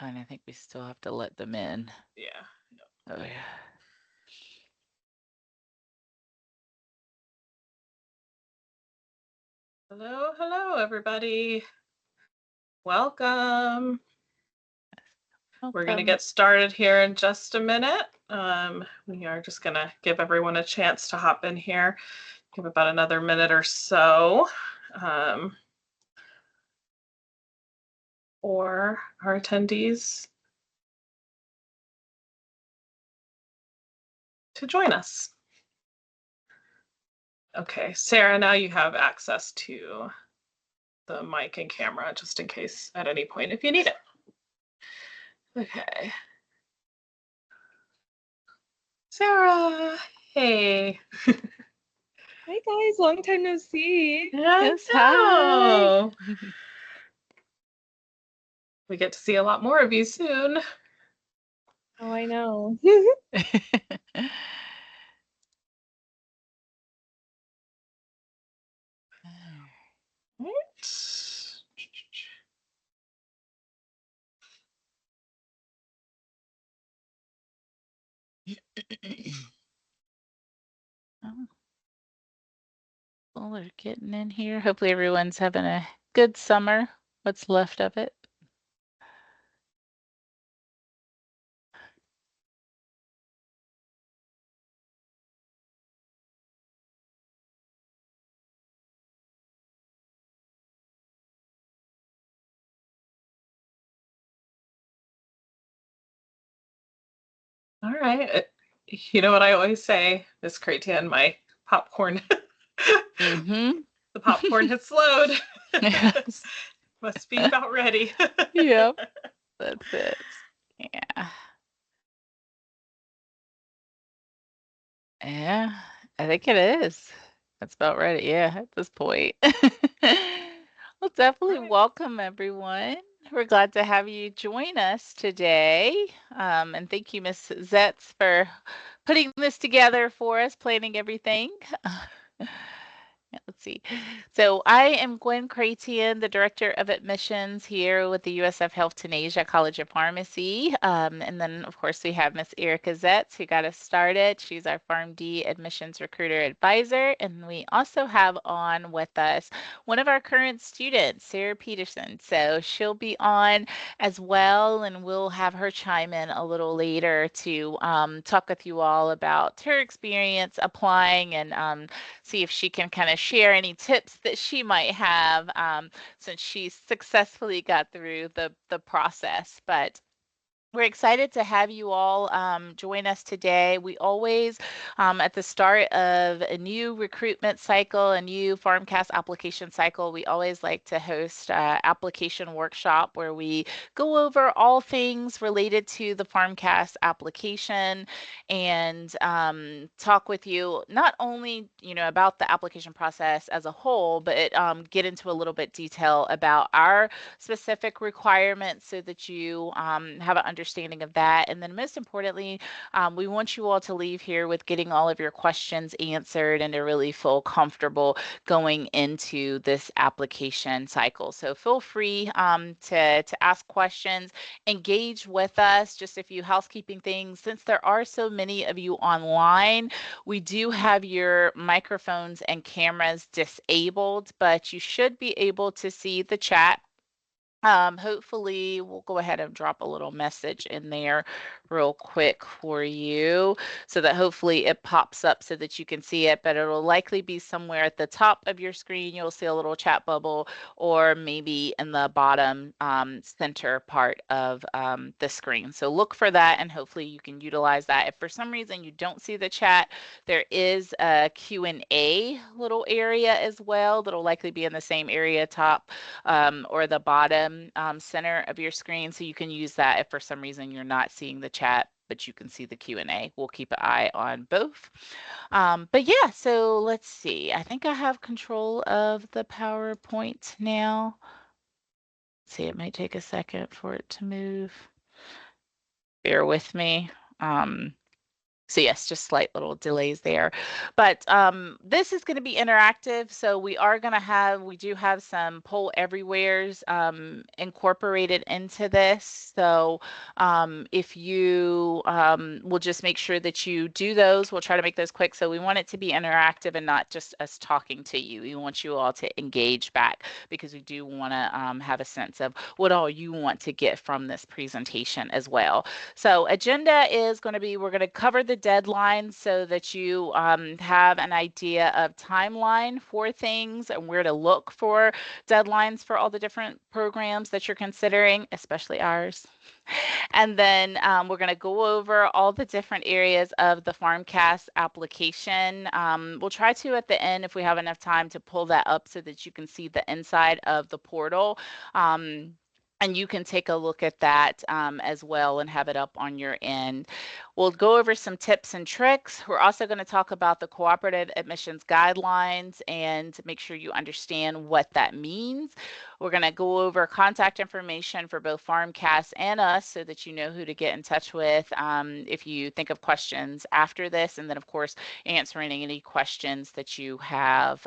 And I think we still have to let them in. Yeah. Oh, yeah. Hello, everybody. Welcome. We're going to Welcome. get started here in just a minute. We are just going to give everyone a chance to hop in here. Give about another minute or so for our attendees to join us. Okay, Sarah, now you have access to the mic and camera just in case at any point if you need it. Okay. Sarah, hey. Hi guys, long time no see. Yes, hi. We get to see a lot more of you soon. Oh, I know. Right. Oh. Well, they're getting in here. Hopefully everyone's having a good summer, what's left of it. All right. You know what I always say, Miss Cratian, my popcorn. Mm-hmm. The popcorn has slowed. Yes. Must be about ready. Yep. That's it. Yeah. Yeah, I think it is. That's about right. Yeah, at this point. Well, definitely Right. welcome everyone. We're glad to have you join us today. And thank you, Miss Zetz, for putting this together for us, planning everything. Yeah, let's see. So I am Gwen Cratian, the Director of Admissions here with the USF Health Tunasia College of Pharmacy. And then, of course, we have Miss Erica Zetz, who got us started. She's our PharmD Admissions Recruiter Advisor. And we also have on with us one of our current students, Sarah Peterson. So she'll be on as well, and we'll have her chime in a little later to talk with you all about her experience applying and see if she can kind of share any tips that she might have since she successfully got through the process. But we're excited to have you all join us today. We always, at the start of a new recruitment cycle, a new FarmCast application cycle, we always like to host an application workshop where we go over all things related to the FarmCast application and talk with you not only about the application process as a whole, but get into a little bit detail about our specific requirements so that you have an understanding of that. And then most importantly, we want you all to leave here with getting all of your questions answered and to really feel comfortable going into this application cycle. So feel free to ask questions, engage with us. Just a few housekeeping things. Since there are so many of you online, we do have your microphones and cameras disabled, but you should be able to see the chat. Hopefully, we'll go ahead and drop a little message in there real quick for you so that hopefully it pops up so that you can see it, but it'll likely be somewhere at the top of your screen. You'll see a little chat bubble or maybe in the bottom center part of the screen. So look for that and hopefully you can utilize that. If for some reason you don't see the chat, there is a Q&A little area as well that'll likely be in the same area top or the bottom center of your screen. So you can use that if for some reason you're not seeing the chat, but you can see the Q&A. We'll keep an eye on both. But yeah, so let's see. I think I have control of the PowerPoint now. Let's see, it might take a second for it to move. Bear with me. So yes, just slight little delays there. But this is going to be interactive. So we do have some poll everywheres incorporated into this. So if you will just make sure that you do those, we'll try to make those quick. So we want it to be interactive and not just us talking to you. We want you all to engage back because we do want to have a sense of what all you want to get from this presentation as well. So agenda is going to be, we're going to cover the deadlines so that you have an idea of timeline for things and where to look for deadlines for all the different programs that you're considering, especially ours. And then we're going to go over all the different areas of the FarmCast application. We'll try to, at the end, if we have enough time, to pull that up so that you can see the inside of the portal. And you can take a look at that as well and have it up on your end. We'll go over some tips and tricks. We're also going to talk about the cooperative admissions guidelines and make sure you understand what that means. We're going to go over contact information for both FarmCast and us so that you know who to get in touch with if you think of questions after this. And then, of course, answering any questions that you have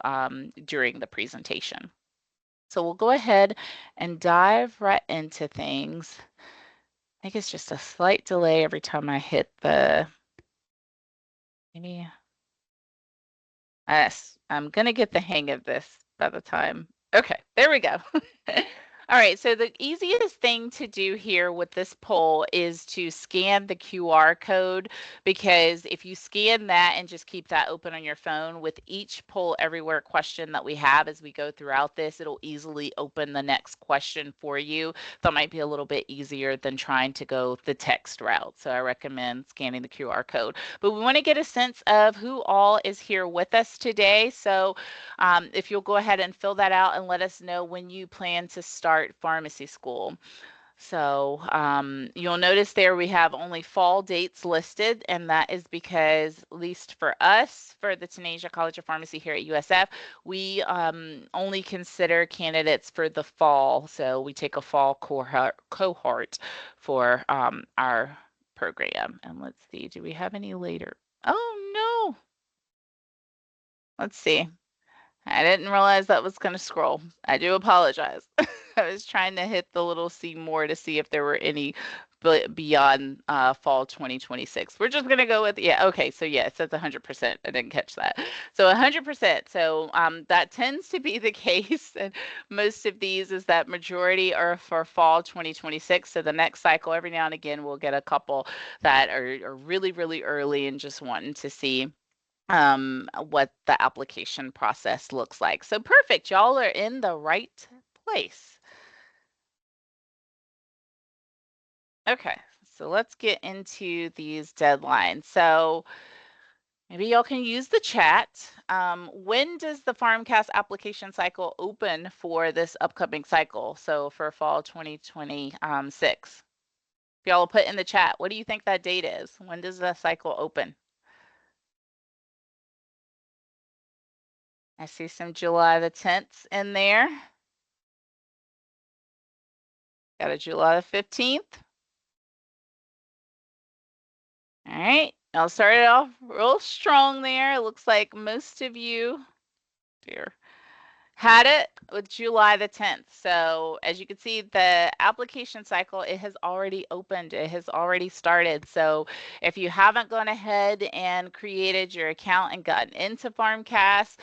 during the presentation. So we'll go ahead and dive right into things. I think it's just a slight delay every time I hit the, maybe, yes, I'm gonna get the hang of this by the time. Okay, there we go. All right, so the easiest thing to do here with this poll is to scan the QR code, because if you scan that and just keep that open on your phone, with each poll everywhere question that we have as we go throughout this, it'll easily open the next question for you. That might be a little bit easier than trying to go the text route. So I recommend scanning the QR code. But we want to get a sense of who all is here with us today. So if you'll go ahead and fill that out and let us know when you plan to start pharmacy school. So you'll notice there we have only fall dates listed, and that is because, at least for us, for the Tunisia College of Pharmacy here at USF, we only consider candidates for the fall. So we take a fall cohort for our program. And let's see, do we have any later? Oh, no. Let's see. I didn't realize that was going to scroll. I do apologize. I was trying to hit the little see more to see if there were any beyond fall 2026. We're just going to go with, yeah, okay, so yeah, it says 100%. I didn't catch that. So 100%. So that tends to be the case. And most of these is that majority are for fall 2026. So the next cycle, every now and again, we'll get a couple that are really, really early and just wanting to see what the application process looks like. So perfect, y'all are in the right place. Okay, so let's get into these deadlines. So maybe y'all can use the chat. When does the FarmCast application cycle open for this upcoming cycle? So for fall 2026. If y'all will put in the chat, what do you think that date is? When does the cycle open? I see some July the 10th in there. Got a July the 15th. All right, I'll start it off real strong there. It looks like most of you here had it with July the 10th. So as you can see, the application cycle, it has already opened. It has already started. So if you haven't gone ahead and created your account and gotten into FarmCast,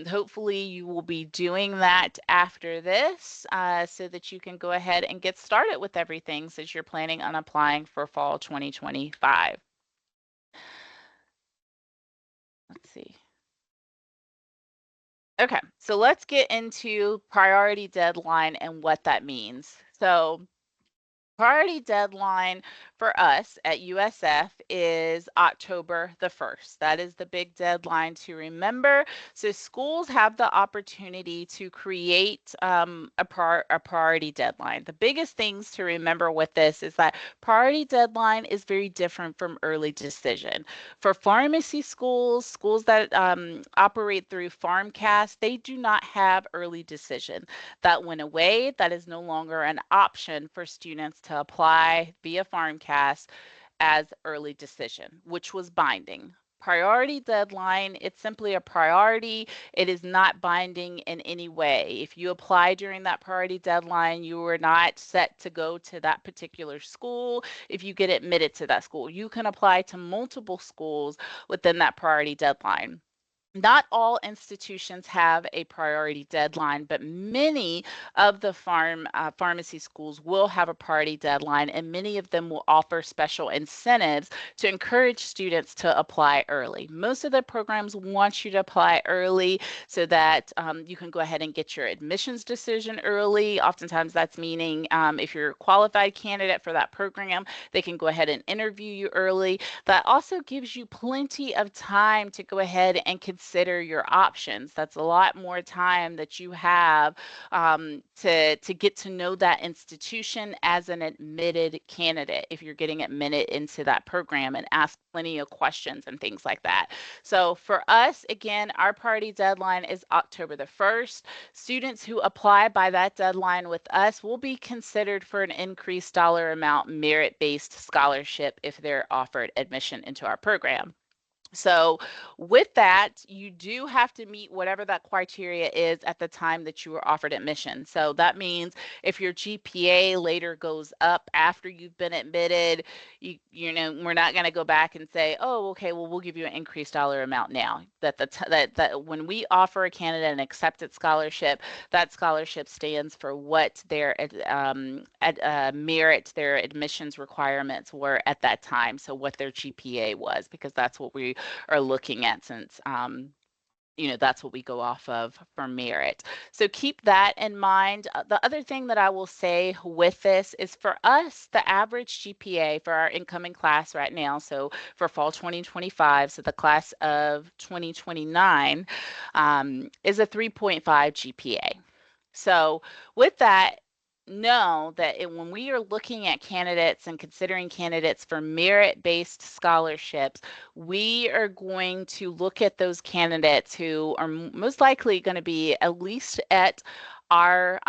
hopefully you will be doing that after this so that you can go ahead and get started with everything since you're planning on applying for fall 2025. Let's see. Okay, so let's get into priority deadline and what that means. So priority deadline for us at USF is October the 1st. That is the big deadline to remember. So schools have the opportunity to create a priority deadline. The biggest things to remember with this is that priority deadline is very different from early decision. For pharmacy schools, schools that operate through FarmCast, they do not have early decision. That went away. That is no longer an option for students to apply via FarmCast as early decision, which was binding. Priority deadline, it's simply a priority. It is not binding in any way. If you apply during that priority deadline, you are not set to go to that particular school. If you get admitted to that school, you can apply to multiple schools within that priority deadline. Not all institutions have a priority deadline, but many of the pharmacy schools will have a priority deadline, and many of them will offer special incentives to encourage students to apply early. Most of the programs want you to apply early so that you can go ahead and get your admissions decision early. Oftentimes that's meaning if you're a qualified candidate for that program, they can go ahead and interview you early. That also gives you plenty of time to go ahead and consider your options. That's a lot more time that you have to get to know that institution as an admitted candidate if you're getting admitted into that program, and ask plenty of questions and things like that. So for us, again, our priority deadline is October the 1st. Students who apply by that deadline with us will be considered for an increased dollar amount merit-based scholarship if they're offered admission into our program. So with that, you do have to meet whatever that criteria is at the time that you were offered admission. So that means if your GPA later goes up after you've been admitted, you know, we're not going to go back and say, oh, okay, well, we'll give you an increased dollar amount now. That when we offer a candidate an accepted scholarship, that scholarship stands for what their merit, their admissions requirements were at that time. So what their GPA was, because that's what we are looking at, since you know, that's what we go off of for merit. So keep that in mind. The other thing that I will say with this is, for us, the average GPA for our incoming class right now, so for fall 2025, so the class of 2029, is a 3.5 GPA. So with that, know that when we are looking at candidates and considering candidates for merit-based scholarships, we are going to look at those candidates who are most likely going to be at least at our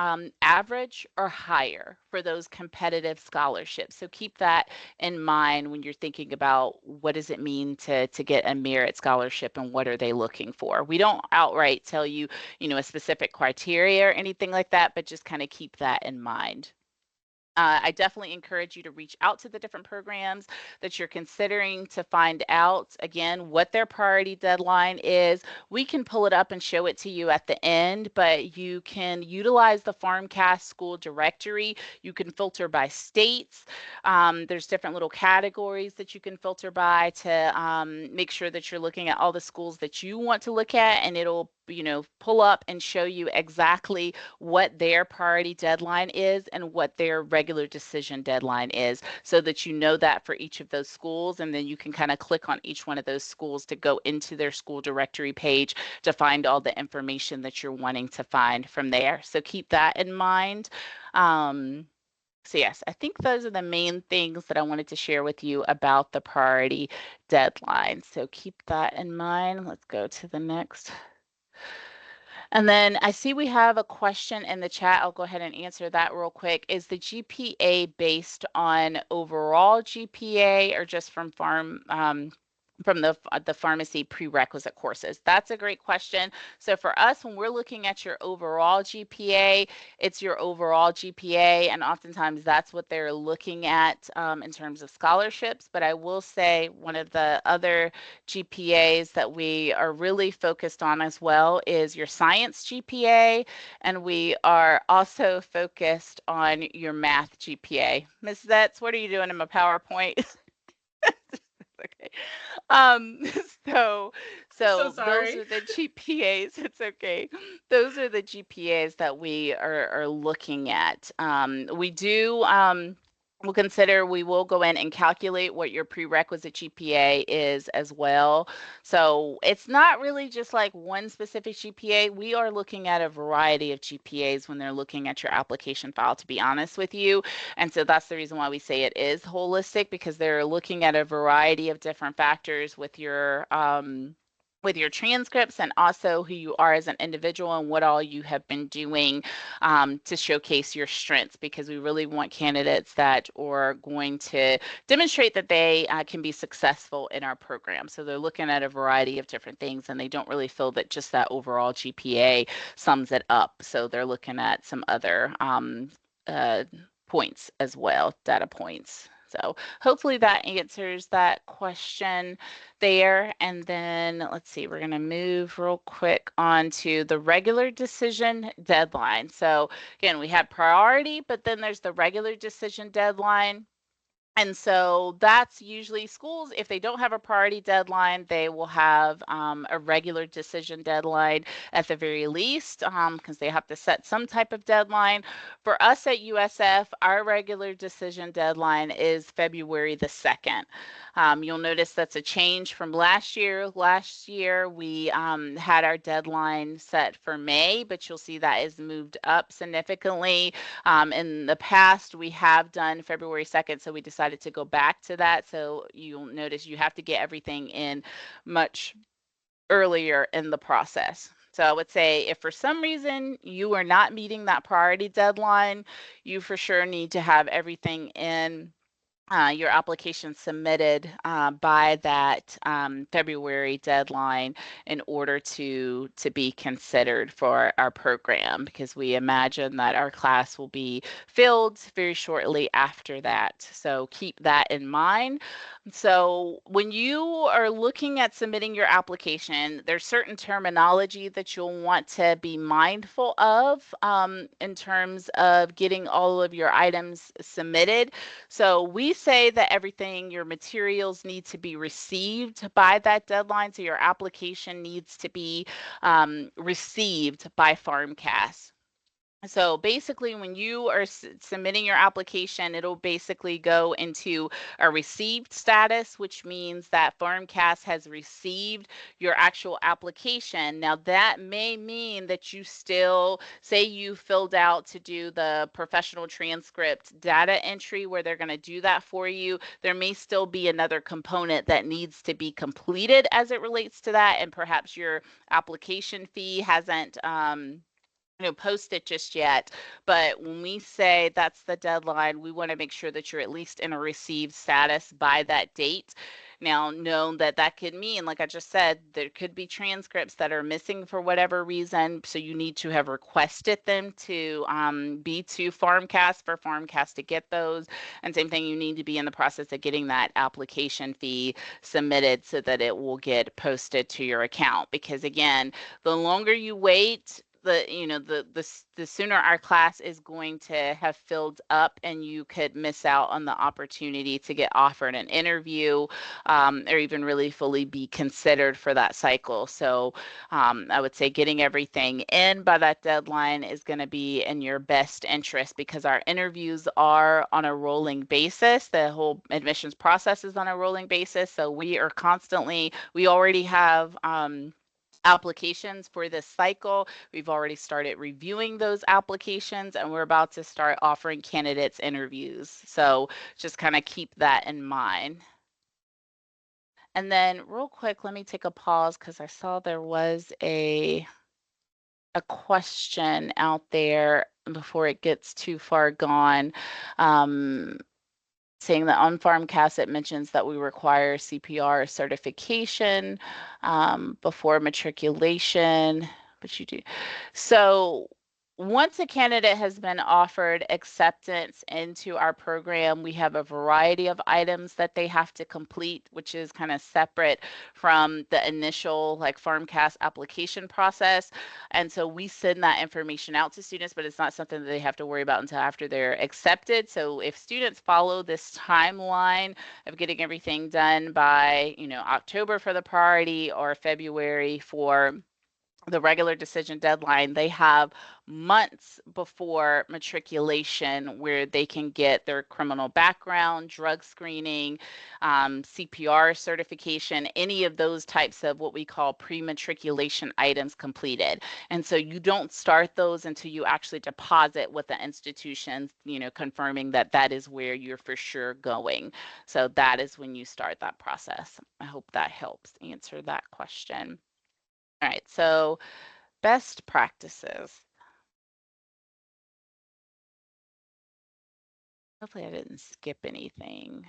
average or higher for those competitive scholarships. So keep that in mind when you're thinking about what does it mean to get a merit scholarship and what are they looking for. We don't outright tell you, you know, a specific criteria or anything like that, but just kind of keep that in mind. I definitely encourage you to reach out to the different programs that you're considering to find out, again, what their priority deadline is. We can pull it up and show it to you at the end, but you can utilize the PharmCast school directory. You can filter by states. There's different little categories that you can filter by to make sure that you're looking at all the schools that you want to look at, and it'll, you know, pull up and show you exactly what their priority deadline is and what their regular decision deadline is, so that you know that for each of those schools, and then you can kind of click on each one of those schools to go into their school directory page to find all the information that you're wanting to find from there. So keep that in mind. So yes, I think those are the main things that I wanted to share with you about the priority deadline. So keep that in mind. Let's go to the next. And then I see we have a question in the chat. I'll go ahead and answer that real quick. Is the GPA based on overall GPA or just from the pharmacy prerequisite courses? That's a great question. So for us, when we're looking at your overall GPA, it's your overall GPA, and oftentimes that's what they're looking at in terms of scholarships. But I will say one of the other GPAs that we are really focused on as well is your science GPA, and we are also focused on your math GPA. Ms. Zetz, what are you doing in my PowerPoint? Okay. Um, so So those are the GPAs. It's okay. Those are the GPAs that we are looking at. We do we will go in and calculate what your prerequisite GPA is as well. So it's not really just like one specific GPA. We are looking at a variety of GPAs when they're looking at your application file, to be honest with you. And so that's the reason why we say it is holistic, because they're looking at a variety of different factors with your with your transcripts and also who you are as an individual and what all you have been doing to showcase your strengths, because we really want candidates that are going to demonstrate that they can be successful in our program. So they're looking at a variety of different things and they don't really feel that just that overall GPA sums it up. So they're looking at some other points as well, data points. So hopefully that answers that question there. And then let's see, we're going to move real quick on to the regular decision deadline. So again, we had priority, but then there's the regular decision deadline. And so that's usually schools, if they don't have a priority deadline, they will have a regular decision deadline at the very least, because they have to set some type of deadline. For us at USF, our regular decision deadline is February the 2nd. You'll notice that's a change from last year. Last year, we had our deadline set for May, but you'll see that is moved up significantly. In the past, we have done February 2nd, so we decided to go back to that. So you'll notice you have to get everything in much earlier in the process. So I would say if for some reason you are not meeting that priority deadline, you for sure need to have everything in your application submitted by that February deadline in order to be considered for our program, because we imagine that our class will be filled very shortly after that. So keep that in mind. So when you are looking at submitting your application, there's certain terminology that you'll want to be mindful of in terms of getting all of your items submitted. So we say that everything, your materials need to be received by that deadline. So your application needs to be received by PharmCast. So basically, when you are submitting your application, it'll basically go into a received status, which means that PharmCast has received your actual application. Now, that may mean that you still, say you filled out to do the professional transcript data entry where they're going to do that for you. There may still be another component that needs to be completed as it relates to that, and perhaps your application fee hasn't post it just yet. But when we say that's the deadline, we want to make sure that you're at least in a received status by that date. Now, know that that could mean, like I just said, there could be transcripts that are missing for whatever reason. So you need to have requested them to be to PharmCast for PharmCast to get those. And same thing, you need to be in the process of getting that application fee submitted so that it will get posted to your account. Because again, the longer you wait, the sooner our class is going to have filled up, and you could miss out on the opportunity to get offered an interview or even really fully be considered for that cycle. So I would say getting everything in by that deadline is going to be in your best interest, because our interviews are on a rolling basis. The whole admissions process is on a rolling basis. So we already have applications for this cycle. We've already started reviewing those applications, and we're about to start offering candidates interviews. So just kind of keep that in mind. And then real quick, let me take a pause because I saw there was a question out there before it gets too far gone. Saying that on PharmCast, it mentions that we require CPR certification before matriculation, but you do. So once a candidate has been offered acceptance into our program, we have a variety of items that they have to complete, which is kind of separate from the initial PharmCast application process. And so we send that information out to students, but it's not something that they have to worry about until after they're accepted. So if students follow this timeline of getting everything done by, October for the priority or February for the regular decision deadline, they have months before matriculation where they can get their criminal background, drug screening, CPR certification, any of those types of what we call pre-matriculation items completed. And so you don't start those until you actually deposit with the institution, confirming that that is where you're for sure going. So that is when you start that process. I hope that helps answer that question. All right, so best practices. Hopefully I didn't skip anything.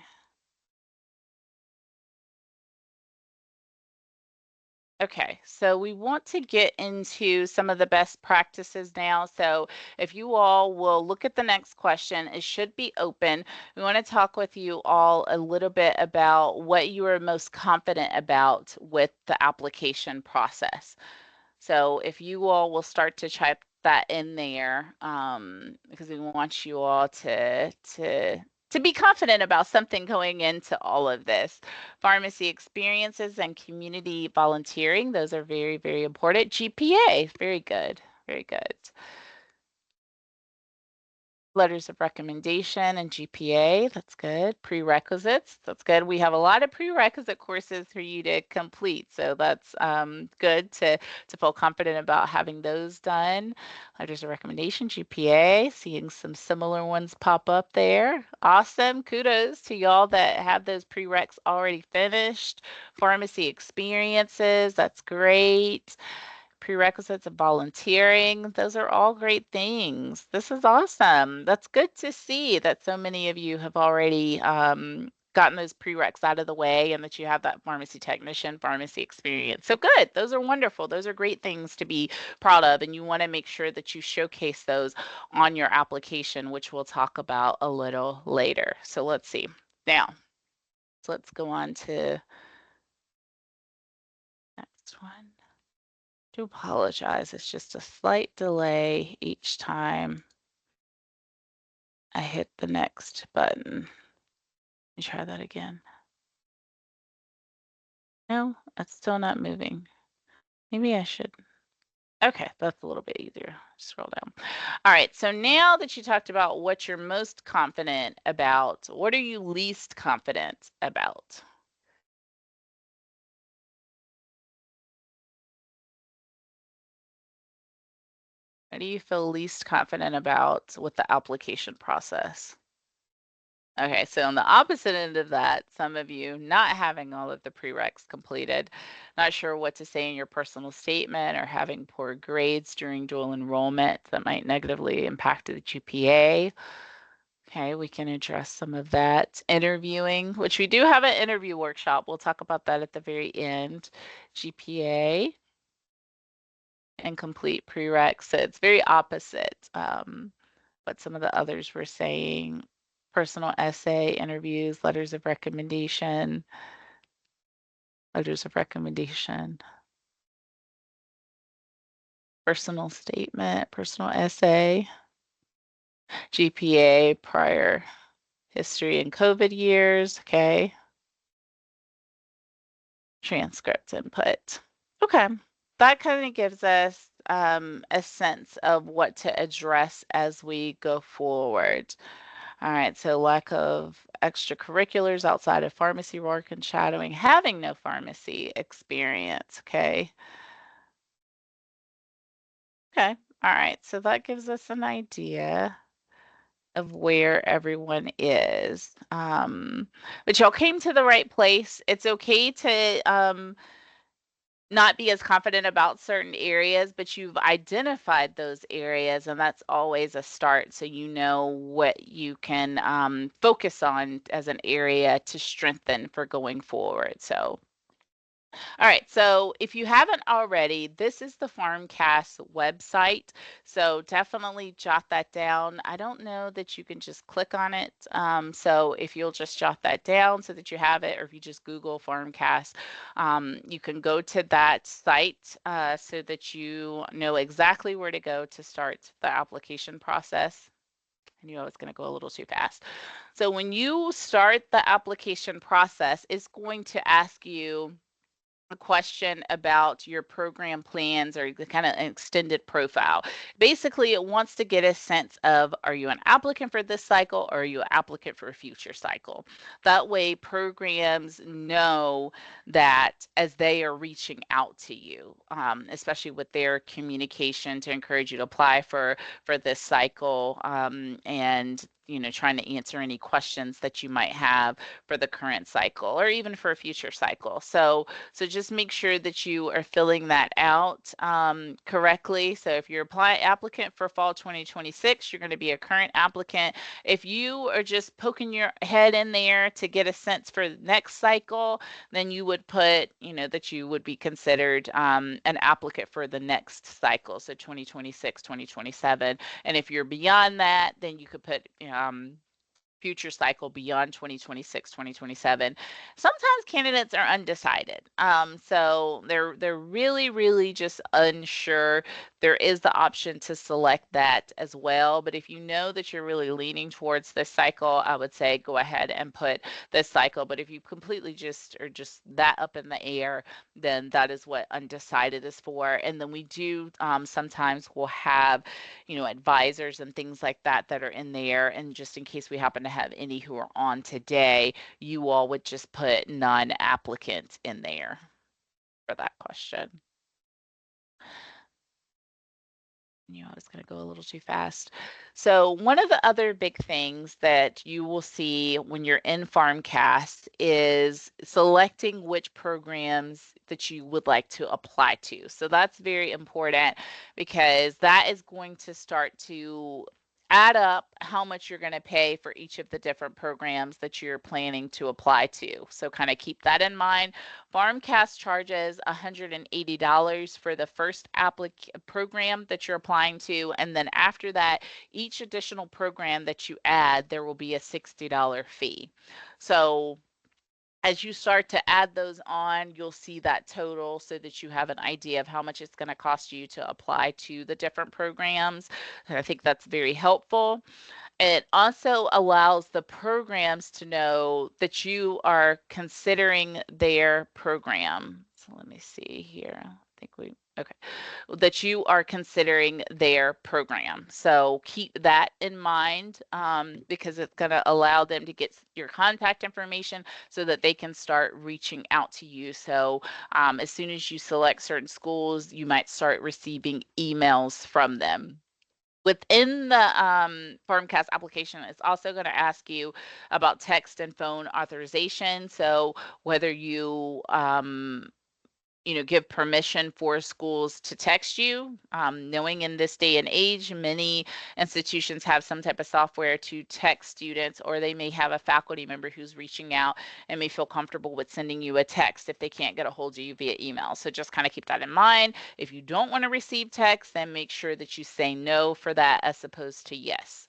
Okay, so we want to get into some of the best practices now. So if you all will look at the next question, it should be open. We want to talk with you all a little bit about what you are most confident about with the application process. So if you all will start to type that in there, because we want you all to be confident about something going into all of this. Pharmacy experiences and community volunteering, those are very, very important. GPA, very good, very good. Letters of recommendation and GPA, that's good. Prerequisites, that's good. We have a lot of prerequisite courses for you to complete, so that's good to feel confident about having those done. Letters of recommendation, GPA, seeing some similar ones pop up there. Awesome, kudos to y'all that have those prereqs already finished. Pharmacy experiences, that's great. Prerequisites of volunteering. Those are all great things. This is awesome. That's good to see that so many of you have already gotten those prereqs out of the way and that you have that pharmacy technician, pharmacy experience. So good. Those are wonderful. Those are great things to be proud of. And you want to make sure that you showcase those on your application, which we'll talk about a little later. So let's see. Now, so let's go on to next one. Do apologize. It's just a slight delay each time I hit the next button. Let me try that again. No, that's still not moving. Maybe I should. Okay, that's a little bit easier. Scroll down. All right, so now that you talked about what you're most confident about, what are you least confident about? What do you feel least confident about with the application process? Okay, so on the opposite end of that, some of you not having all of the prereqs completed, not sure what to say in your personal statement, or having poor grades during dual enrollment that might negatively impact the GPA. Okay, we can address some of that. Interviewing, which we do have an interview workshop. We'll talk about that at the very end. GPA and complete prereqs. So it's very opposite. What some of the others were saying. Personal essay, interviews, letters of recommendation, personal statement, personal essay, GPA, prior history and COVID years, okay. Transcript input. Okay, that kind of gives us a sense of what to address as we go forward. All right, so lack of extracurriculars outside of pharmacy work and shadowing, having no pharmacy experience, okay? Okay, all right, so that gives us an idea of where everyone is. But y'all came to the right place. It's okay to not be as confident about certain areas, but you've identified those areas, and that's always a start. So you know what you can focus on as an area to strengthen for going forward. So all right, so if you haven't already, this is the Farmcast website. So definitely jot that down. I don't know that you can just click on it. So if you'll just jot that down so that you have it, or if you just Google Farmcast, you can go to that site so that you know exactly where to go to start the application process. I knew I was going to go a little too fast. So when you start the application process, it's going to ask you a question about your program plans or the kind of extended profile. Basically, it wants to get a sense of, are you an applicant for this cycle, or are you an applicant for a future cycle? That way programs know that as they are reaching out to you, especially with their communication to encourage you to apply for this cycle, and trying to answer any questions that you might have for the current cycle or even for a future cycle. So just make sure that you are filling that out correctly. So if you're applying applicant for fall 2026, you're going to be a current applicant. If you are just poking your head in there to get a sense for the next cycle, then you would put, that you would be considered an applicant for the next cycle, so 2026, 2027. And if you're beyond that, then you could put future cycle beyond 2026, 2027. Sometimes candidates are undecided. So they're really, really just unsure. There is the option to select that as well. But if you know that you're really leaning towards this cycle, I would say go ahead and put this cycle. But if you completely just are just that up in the air, then that is what undecided is for. And then we do sometimes will have, advisors and things like that that are in there. And just in case we happen to have any who are on today, you all would just put non-applicant in there for that question. I was going to go a little too fast. So one of the other big things that you will see when you're in PharmCast is selecting which programs that you would like to apply to. So that's very important because that is going to start to add up how much you're going to pay for each of the different programs that you're planning to apply to. So kind of keep that in mind. PharmCast charges $180 for the first program that you're applying to, and then after that, each additional program that you add, there will be a $60 fee. So as you start to add those on, you'll see that total so that you have an idea of how much it's going to cost you to apply to the different programs. And I think that's very helpful. It also allows the programs to know that you are considering their program. So let me see here. I think okay, that you are considering their program. So keep that in mind because it's going to allow them to get your contact information so that they can start reaching out to you. So as soon as you select certain schools, you might start receiving emails from them. Within the PharmCast application, it's also going to ask you about text and phone authorization. So whether you give permission for schools to text you. Knowing in this day and age, many institutions have some type of software to text students, or they may have a faculty member who's reaching out and may feel comfortable with sending you a text if they can't get a hold of you via email. So just kind of keep that in mind. If you don't want to receive text, then make sure that you say no for that as opposed to yes.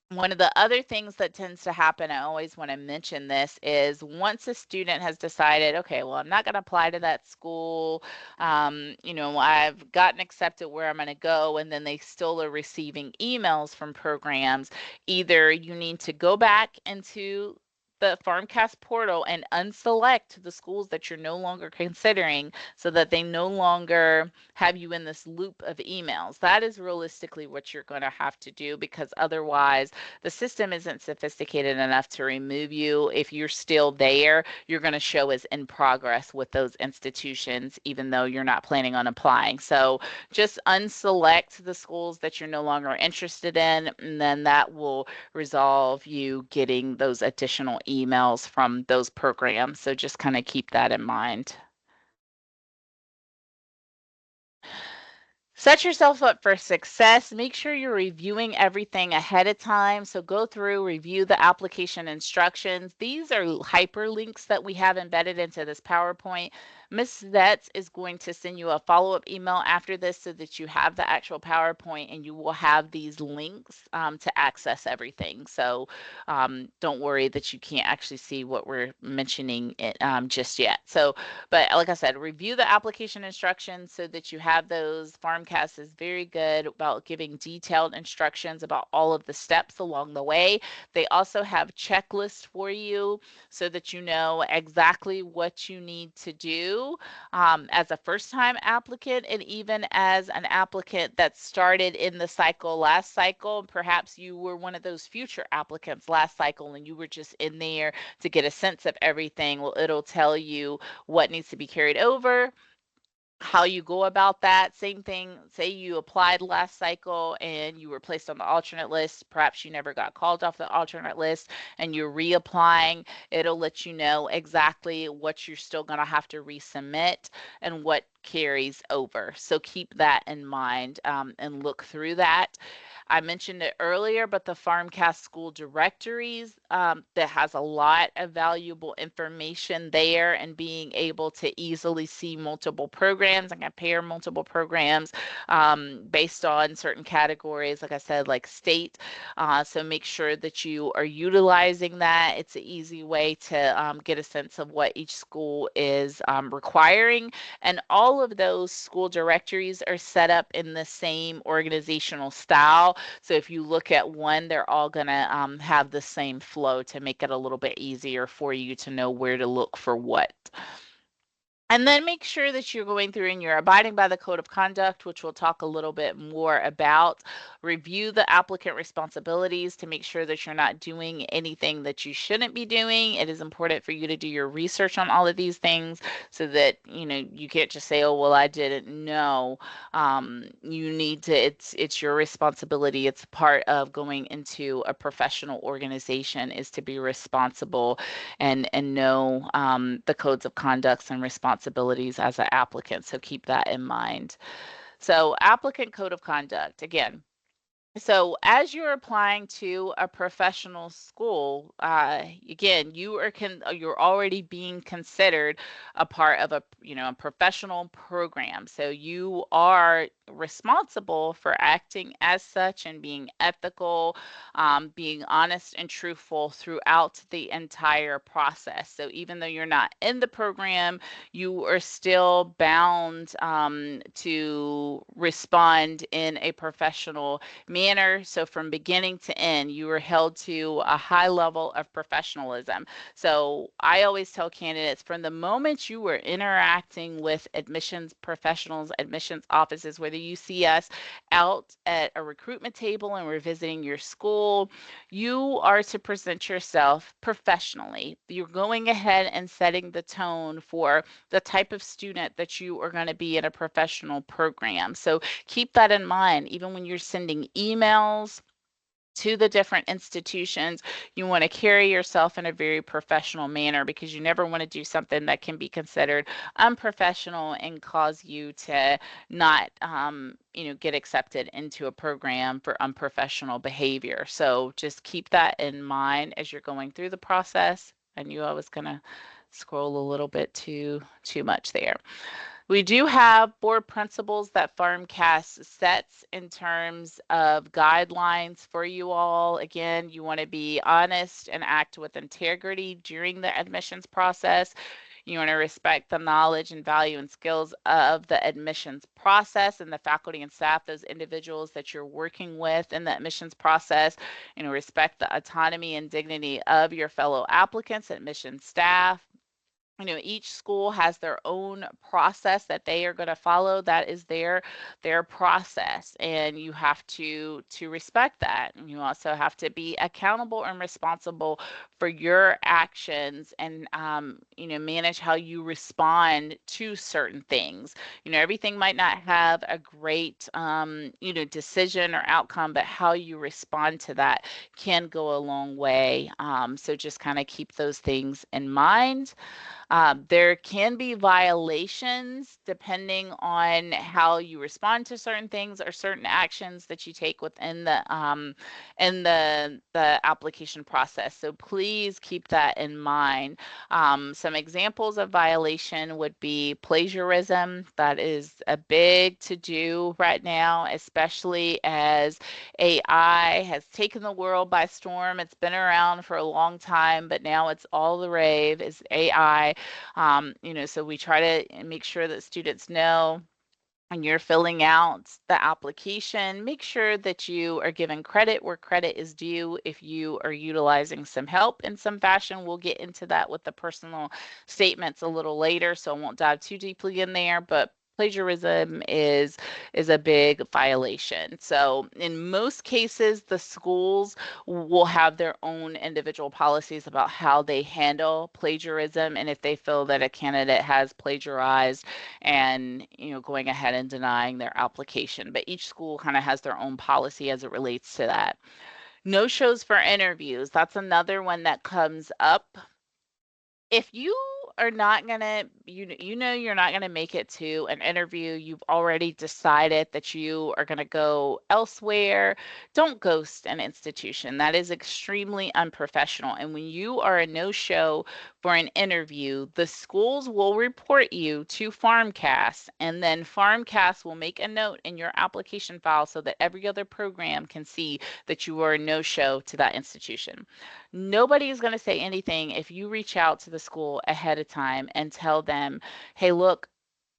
One of the other things that tends to happen, I always want to mention this, is once a student has decided, okay, well, I'm not going to apply to that school, I've gotten accepted where I'm going to go, and then they still are receiving emails from programs, either you need to go back into the PharmCast portal and unselect the schools that you're no longer considering so that they no longer have you in this loop of emails. That is realistically what you're going to have to do because otherwise the system isn't sophisticated enough to remove you. If you're still there, you're going to show as in progress with those institutions, even though you're not planning on applying. So just unselect the schools that you're no longer interested in, and then that will resolve you getting those additional emails from those programs. So just kind of keep that in mind. Set yourself up for success. Make sure you're reviewing everything ahead of time. So go through, review the application instructions. These are hyperlinks that we have embedded into this PowerPoint. Ms. Zetz is going to send you a follow-up email after this so that you have the actual PowerPoint and you will have these links to access everything. So don't worry that you can't actually see what we're mentioning just yet. So, but like I said, review the application instructions so that you have those. PharmCast is very good about giving detailed instructions about all of the steps along the way. They also have checklists for you so that you know exactly what you need to do as a first-time applicant and even as an applicant that started in the cycle last cycle. Perhaps you were one of those future applicants last cycle and you were just in there to get a sense of everything. Well, it'll tell you what needs to be carried over, how you go about that. Same thing, say you applied last cycle and you were placed on the alternate list. Perhaps you never got called off the alternate list and you're reapplying. It'll let you know exactly what you're still going to have to resubmit and what carries over. So keep that in mind and look through that. I mentioned it earlier, but the PharmCast school directories that has a lot of valuable information there, and being able to easily see multiple programs and compare multiple programs based on certain categories, like I said, like state. So make sure that you are utilizing that. It's an easy way to get a sense of what each school is requiring. And all of those school directories are set up in the same organizational style. So if you look at one, they're all going to have the same flow to make it a little bit easier for you to know where to look for what. And then make sure that you're going through and you're abiding by the code of conduct, which we'll talk a little bit more about. Review the applicant responsibilities to make sure that you're not doing anything that you shouldn't be doing. It is important for you to do your research on all of these things so that, you know, you can't just say, oh, well, I didn't know. You need to, it's your responsibility. It's part of going into a professional organization is to be responsible and know the codes of conducts and responsibilities as an applicant. So keep that in mind. So applicant code of conduct, again, so as you're applying to a professional school, again, you're already being considered a part of a professional program. So you are responsible for acting as such and being ethical, being honest and truthful throughout the entire process. So even though you're not in the program, you are still bound to respond in a professional manner. So from beginning to end, you are held to a high level of professionalism. So I always tell candidates from the moment you were interacting with admissions professionals, admissions offices, whether you see us out at a recruitment table and we're visiting your school, you are to present yourself professionally. You're going ahead and setting the tone for the type of student that you are going to be in a professional program. So keep that in mind, even when you're sending emails to the different institutions, you want to carry yourself in a very professional manner, because you never want to do something that can be considered unprofessional and cause you to not get accepted into a program for unprofessional behavior. So just keep that in mind as you're going through the process. I knew I was going to scroll a little bit too much there. We do have board principles that PharmCast sets in terms of guidelines for you all. Again, you want to be honest and act with integrity during the admissions process. You want to respect the knowledge and value and skills of the admissions process and the faculty and staff, those individuals that you're working with in the admissions process. You know, respect the autonomy and dignity of your fellow applicants, admissions staff. You know, each school has their own process that they are going to follow. That is their process, and you have to respect that. And you also have to be accountable and responsible for your actions, and manage how you respond to certain things. You know, everything might not have a great decision or outcome, but how you respond to that can go a long way. So just kind of keep those things in mind. There can be violations depending on how you respond to certain things or certain actions that you take within the application process. So please keep that in mind. Some examples of violation would be plagiarism. That is a big to-do right now, especially as AI has taken the world by storm. It's been around for a long time, but now it's all the rave is AI. So we try to make sure that students know when you're filling out the application, make sure that you are given credit where credit is due. If you are utilizing some help in some fashion, we'll get into that with the personal statements a little later, so I won't dive too deeply in there, but plagiarism is a big violation. So in most cases, the schools will have their own individual policies about how they handle plagiarism, and if they feel that a candidate has plagiarized, and going ahead and denying their application. But each school kind of has their own policy as it relates to that. No shows for interviews. That's another one that comes up. If you are not gonna, you're not gonna make it to an interview, you've already decided that you are gonna go elsewhere, don't ghost an institution. That is extremely unprofessional. And when you are a no-show for an interview, the schools will report you to PharmCast, and then PharmCast will make a note in your application file so that every other program can see that you are a no-show to that institution. Nobody is going to say anything if you reach out to the school ahead of time and tell them, hey, look,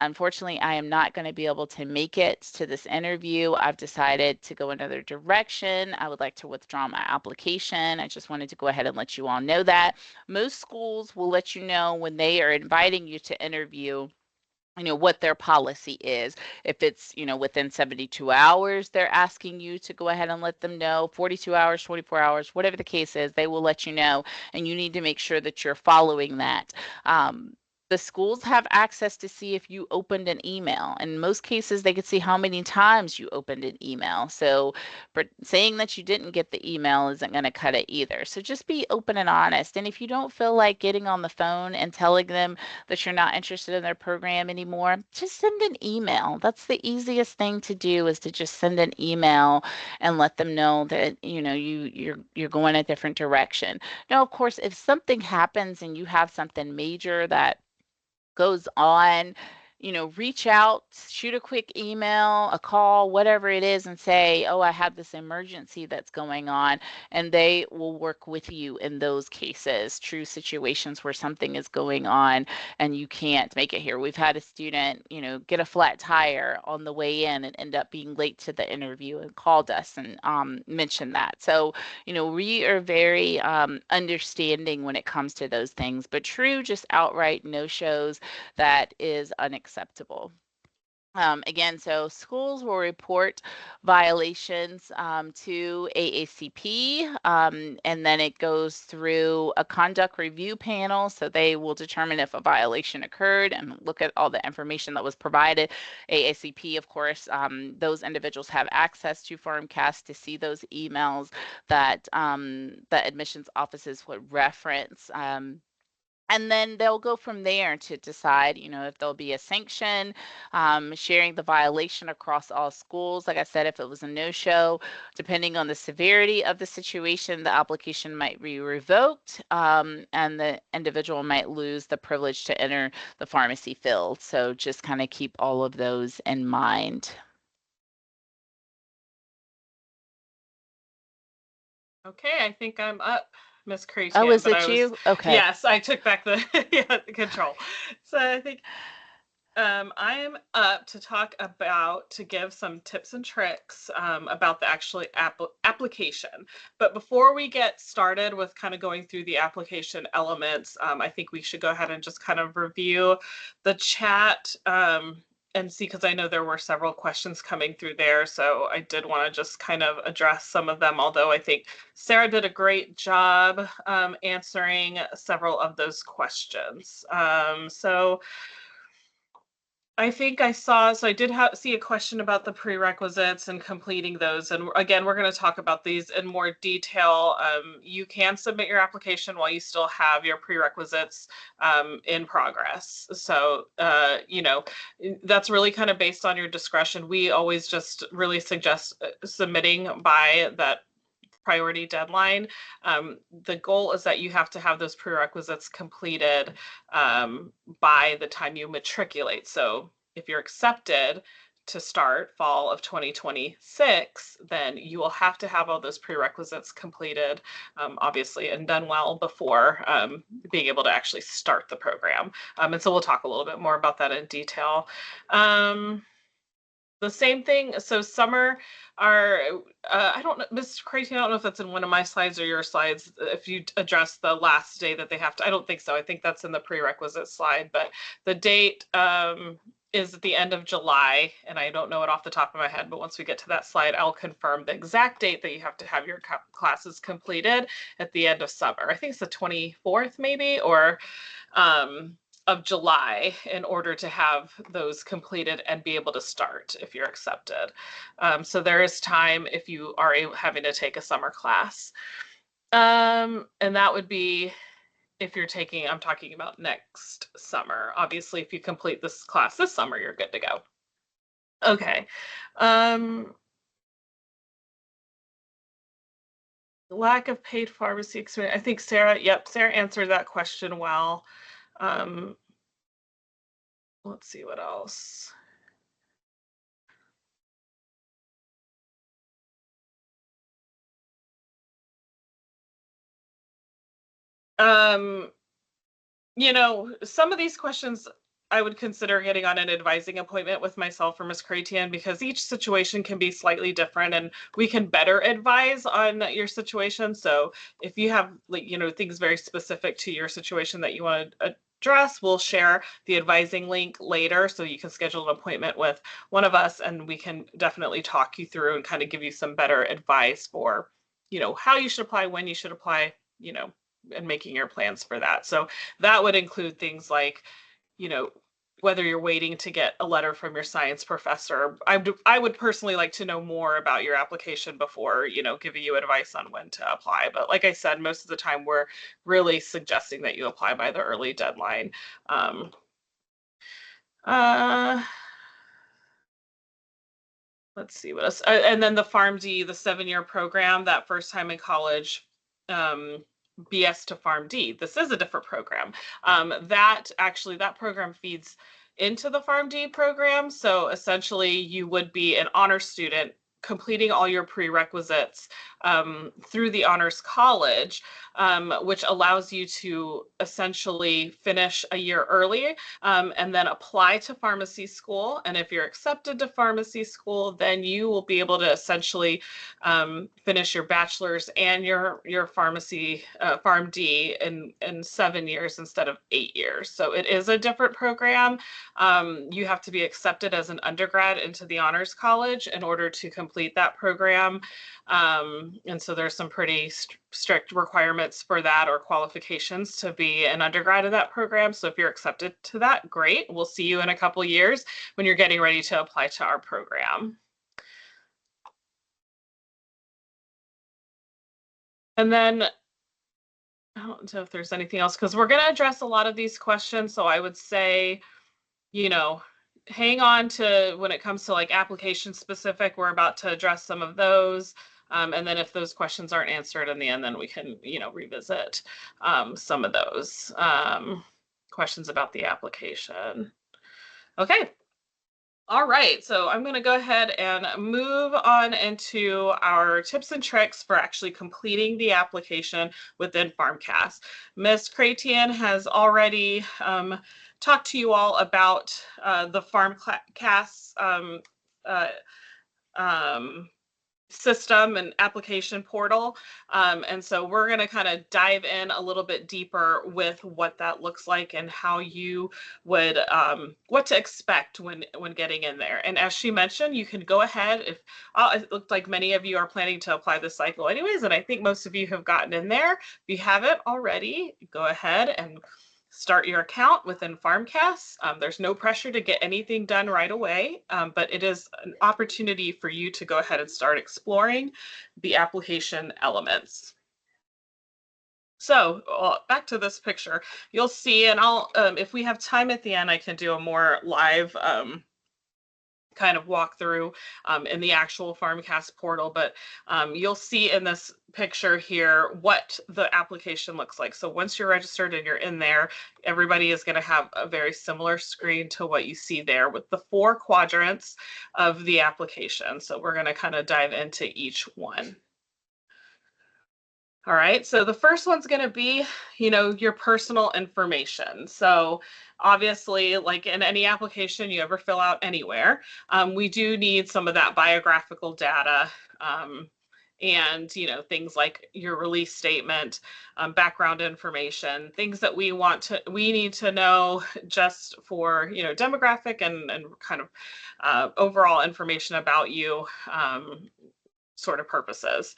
unfortunately, I am not going to be able to make it to this interview. I've decided to go another direction. I would like to withdraw my application. I just wanted to go ahead and let you all know that. Most schools will let you know when they are inviting you to interview what their policy is. If it's within 72 hours, they're asking you to go ahead and let them know. 42 hours, 24 hours, whatever the case is, they will let you know, and you need to make sure that you're following that. The schools have access to see if you opened an email. In most cases, they could see how many times you opened an email. So saying that you didn't get the email isn't going to cut it either. So just be open and honest. And if you don't feel like getting on the phone and telling them that you're not interested in their program anymore, just send an email. That's the easiest thing to do, is to just send an email and let them know that you're going a different direction. Now, of course, if something happens and you have something major that goes on, reach out, shoot a quick email, a call, whatever it is, and say, oh, I have this emergency that's going on, and they will work with you in those cases, true situations where something is going on and you can't make it here. We've had a student, get a flat tire on the way in and end up being late to the interview and called us and mentioned that. So, we are very understanding when it comes to those things, but true, just outright no-shows, that is unacceptable. Again, so schools will report violations to AACP, and then it goes through a conduct review panel. So they will determine if a violation occurred and look at all the information that was provided. AACP, of course, those individuals have access to PharmCast to see those emails that the admissions offices would reference. And then they'll go from there to decide, if there'll be a sanction, sharing the violation across all schools. Like I said, if it was a no-show, depending on the severity of the situation, the application might be revoked, and the individual might lose the privilege to enter the pharmacy field. So just kind of keep all of those in mind. Okay, I think I'm up, Miss Crazy. Oh, is it you? Okay. Yes, I took back the, the control. So I think I am up to give some tips and tricks about the actual application. But before we get started with kind of going through the application elements, I think we should go ahead and just kind of review the chat and see, because I know there were several questions coming through there. So I did want to just kind of address some of them, although I think Sarah did a great job answering several of those questions. So I think I did see a question about the prerequisites and completing those. And again, we're going to talk about these in more detail. You can submit your application while you still have your prerequisites in progress. So, that's really kind of based on your discretion. We always just really suggest submitting by that priority deadline. The goal is that you have to have those prerequisites completed by the time you matriculate. So if you're accepted to start fall of 2026, then you will have to have all those prerequisites completed, obviously, and done well before being able to actually start the program. And so we'll talk a little bit more about that in detail. The same thing. So summer are, I don't know, Ms. Crazy, I don't know if that's in one of my slides or your slides, if you address the last day that they have to, I don't think so. I think that's in the prerequisite slide, but the date is at the end of July, and I don't know it off the top of my head, but once we get to that slide, I'll confirm the exact date that you have to have your classes completed at the end of summer. I think it's the 24th maybe, or of July, in order to have those completed and be able to start if you're accepted. So there is time if you are having to take a summer class. And that would be if you're taking, I'm talking about next summer. Obviously, if you complete this class this summer, you're good to go. Okay. Lack of paid pharmacy experience. I think Sarah answered that question well. Let's see what else. You know, some of these questions I would consider getting on an advising appointment with myself or Ms. Cratian, because each situation can be slightly different and we can better advise on your situation. So if you have, like, you know, things very specific to your situation that you want to address, we'll share the advising link later so you can schedule an appointment with one of us and we can definitely talk you through and kind of give you some better advice for, you know, how you should apply, when you should apply, you know, and making your plans for that. So that would include things like, you know, whether you're waiting to get a letter from your science professor. I would personally like to know more about your application before, you know, giving you advice on when to apply. But like I said, most of the time we're really suggesting that you apply by the early deadline. Let's see what else. And then the PharmD, the 7-year program, that first time in college, BS to PharmD. This is a different program. That program feeds into the PharmD program. So essentially you would be an honor student completing all your prerequisites through the honors college, which allows you to essentially finish a year early and then apply to pharmacy school. And if you're accepted to pharmacy school, then you will be able to essentially finish your bachelor's and your pharmacy PharmD in 7 years instead of 8 years. So it is a different program. You have to be accepted as an undergrad into the honors college in order to complete that program. And so there's some pretty strict requirements for that, or qualifications to be an undergrad in that program. So if you're accepted to that, great. We'll see you in a couple years when you're getting ready to apply to our program. And then I don't know if there's anything else, because we're going to address a lot of these questions. So I would say, you know, hang on to when it comes to like application specific, we're about to address some of those. And then if those questions aren't answered in the end, then we can, you know, revisit some of those questions about the application. Okay. All right, so I'm going to go ahead and move on into our tips and tricks for actually completing the application within PharmCast. Ms. Cratian has already talked to you all about the PharmCast system and application portal. And so we're going to kind of dive in a little bit deeper with what that looks like and how you would, what to expect when getting in there. And as she mentioned, you can go ahead, if it looked like many of you are planning to apply this cycle anyways, and I think most of you have gotten in there. If you haven't already, go ahead and start your account within PharmCast. There's no pressure to get anything done right away, but it is an opportunity for you to go ahead and start exploring the application elements. So back to this picture, you'll see, and I'll, if we have time at the end, I can do a more live kind of walk through in the actual PharmCast portal, but you'll see in this picture here what the application looks like. So once you're registered and you're in there, everybody is going to have a very similar screen to what you see there with the 4 quadrants of the application. So we're going to kind of dive into each one. All right, so the first one's going to be, you know, your personal information. So obviously, like in any application you ever fill out anywhere, we do need some of that biographical data. and things like your release statement, background information, things that we need to know just for demographic and kind of overall information about you, sort of purposes.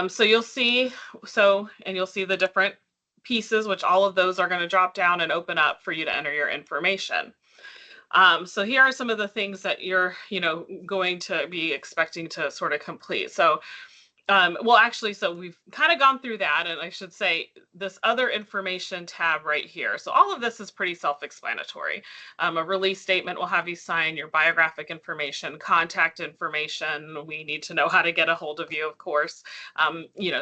So you'll see the different pieces, which all of those are going to drop down and open up for you to enter your information. So here are some of the things that you're going to be expecting to sort of complete. So so we've kind of gone through that, and I should say this other information tab right here. So all of this is pretty self-explanatory. A release statement will have you sign your biographic information, contact information. We need to know how to get a hold of you, of course.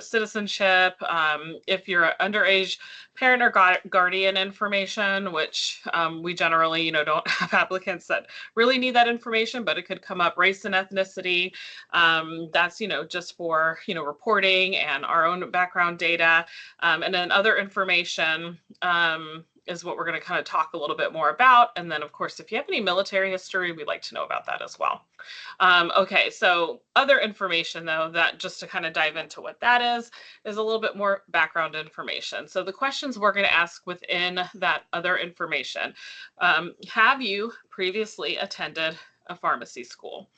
Citizenship, if you're underage parent or guardian information, which we generally, don't have applicants that really need that information, but it could come up, race and ethnicity. That's, just for, reporting and our own background data. And then other information is what we're going to kind of talk a little bit more about. And then, of course, if you have any military history, we'd like to know about that as well. Okay, so other information, though, that just to kind of dive into what that is a little bit more background information. So the questions we're going to ask within that other information, have you previously attended a pharmacy school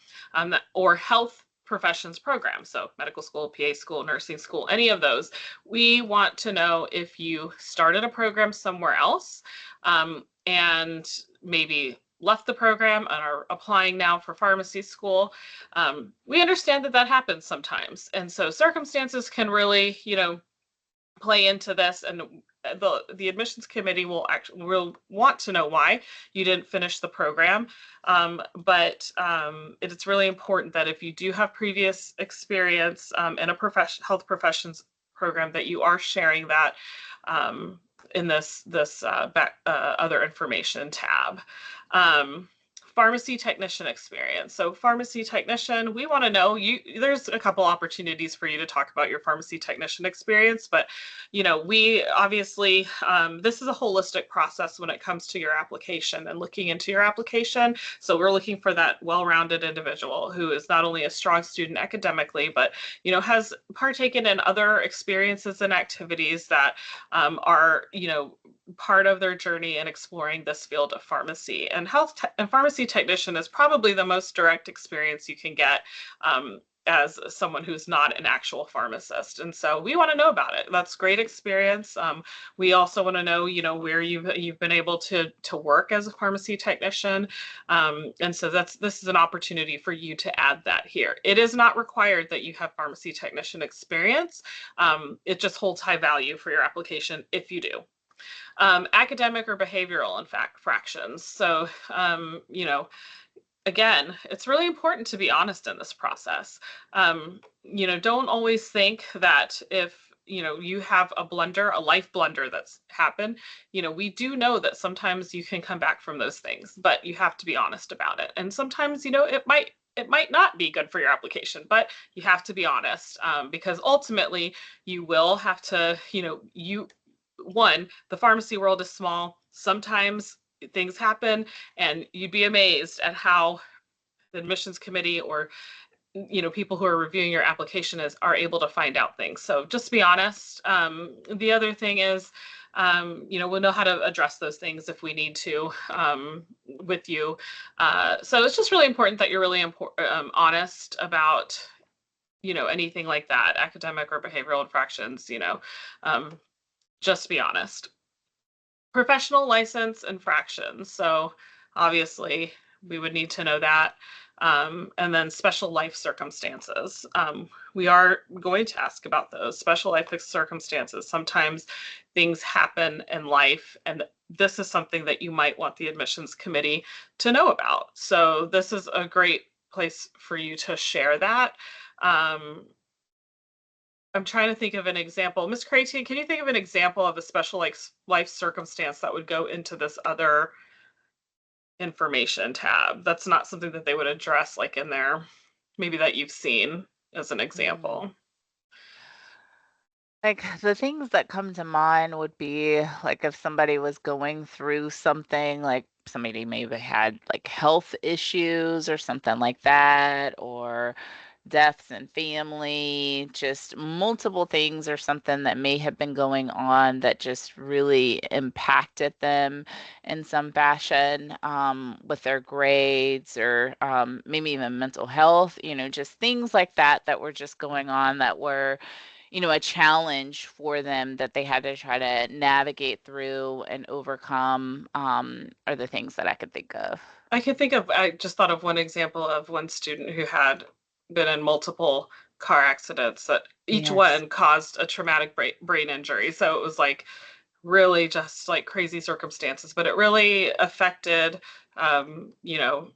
or health professions program? So medical school, PA school, nursing school, any of those. We want to know if you started a program somewhere else and maybe left the program and are applying now for pharmacy school. We understand that happens sometimes. And so circumstances can really, play into this, and the admissions committee will want to know why you didn't finish the program. But it's really important that if you do have previous experience in a health professions program, that you are sharing that in this other information tab. Pharmacy technician experience. So pharmacy technician, we want to know there's a couple opportunities for you to talk about your pharmacy technician experience, but we obviously, this is a holistic process when it comes to your application and looking into your application. So we're looking for that well-rounded individual who is not only a strong student academically, but has partaken in other experiences and activities that are part of their journey in exploring this field of pharmacy. And pharmacy technician is probably the most direct experience you can get as someone who's not an actual pharmacist. And so we want to know about it. That's great experience. We also want to know, where you've been able to work as a pharmacy technician. And so this is an opportunity for you to add that here. It is not required that you have pharmacy technician experience. It just holds high value for your application if you do. Academic or behavioral, in fact, fractions. So, again, it's really important to be honest in this process. Don't always think that if you have a life blunder that's happened, we do know that sometimes you can come back from those things, but you have to be honest about it. And sometimes, it might not be good for your application, but you have to be honest, because ultimately you will have to, the pharmacy world is small. Sometimes things happen, and you'd be amazed at how the admissions committee or people who are reviewing your application are able to find out things. So just be honest. The other thing is, we'll know how to address those things if we need to with you. So it's just really important that you're really honest about anything like that, academic or behavioral infractions. Just be honest. Professional license infractions. So obviously we would need to know that. And then special life circumstances. We are going to ask about those special life circumstances. Sometimes things happen in life, and this is something that you might want the admissions committee to know about. So this is a great place for you to share that. I'm trying to think of an example. Ms. Creighton, can you think of an example of a special life circumstance that would go into this other information tab? That's not something that they would address like in there, maybe that you've seen as an example. Like the things that come to mind would be like if somebody was going through something, like somebody maybe had like health issues or something like that, or deaths in family, just multiple things or something that may have been going on that just really impacted them in some fashion, with their grades or maybe even mental health, just things like that that were just going on that were, a challenge for them that they had to try to navigate through and overcome, are the things that I could think of. I just thought of one example of one student who had been in multiple car accidents that each Yes. one caused a traumatic brain injury. So it was like really just like crazy circumstances, but it really affected, you know,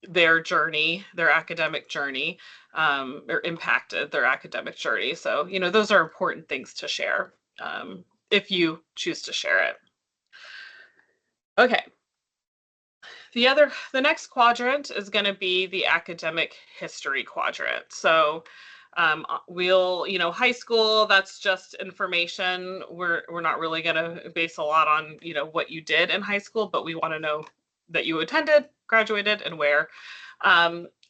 their journey, their academic journey, or impacted their academic journey. So, those are important things to share, if you choose to share it. Okay. The next quadrant is going to be the academic history quadrant. So, high school, that's just information. We're not really going to base a lot on, what you did in high school, but we want to know that you attended, graduated, and where.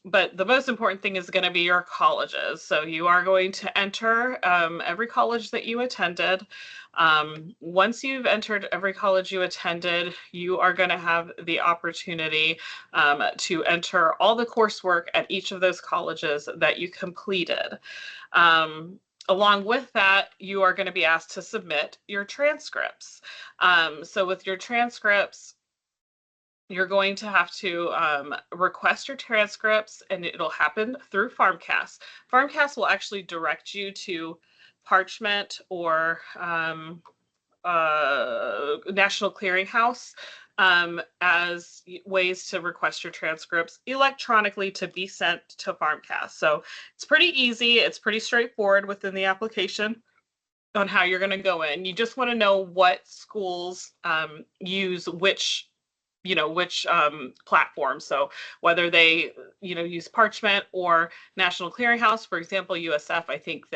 But the most important thing is going to be your colleges. So you are going to enter every college that you attended. Once you've entered every college you attended, you are going to have the opportunity to enter all the coursework at each of those colleges that you completed. Along with that, you are going to be asked to submit your transcripts. So with your transcripts, you're going to have to request your transcripts, and it'll happen through PharmCast. PharmCast will actually direct you to Parchment or National Clearinghouse as ways to request your transcripts electronically to be sent to PharmCast. So it's pretty easy. It's pretty straightforward within the application on how you're going to go in. You just want to know what schools use which platform. So whether they, use Parchment or National Clearinghouse, for example, USF, I think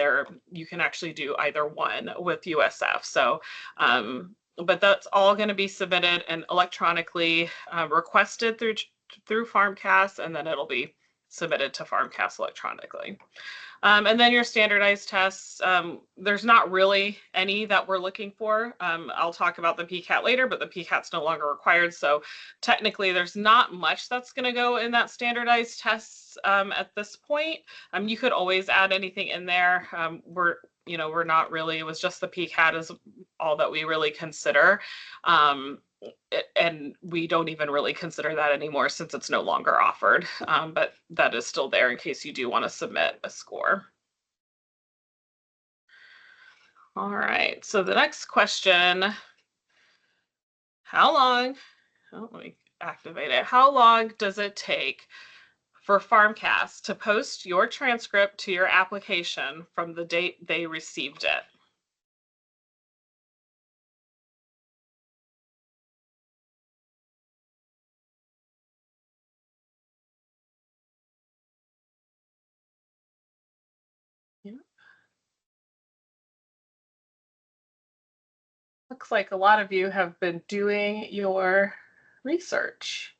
you can actually do either one with USF. So, but that's all going to be submitted and electronically requested through PharmCast, and then it'll be submitted to PharmCast electronically. And then your standardized tests, there's not really any that we're looking for. I'll talk about the PCAT later, but the PCAT's no longer required. So technically there's not much that's going to go in that standardized tests at this point. You could always add anything in there. We're not really, it was just the PCAT is all that we really consider. And we don't even really consider that anymore since it's no longer offered, but that is still there in case you do want to submit a score. All right, so the next question, let me activate it. How long does it take for PharmCast to post your transcript to your application from the date they received it? Yeah. Looks like a lot of you have been doing your research.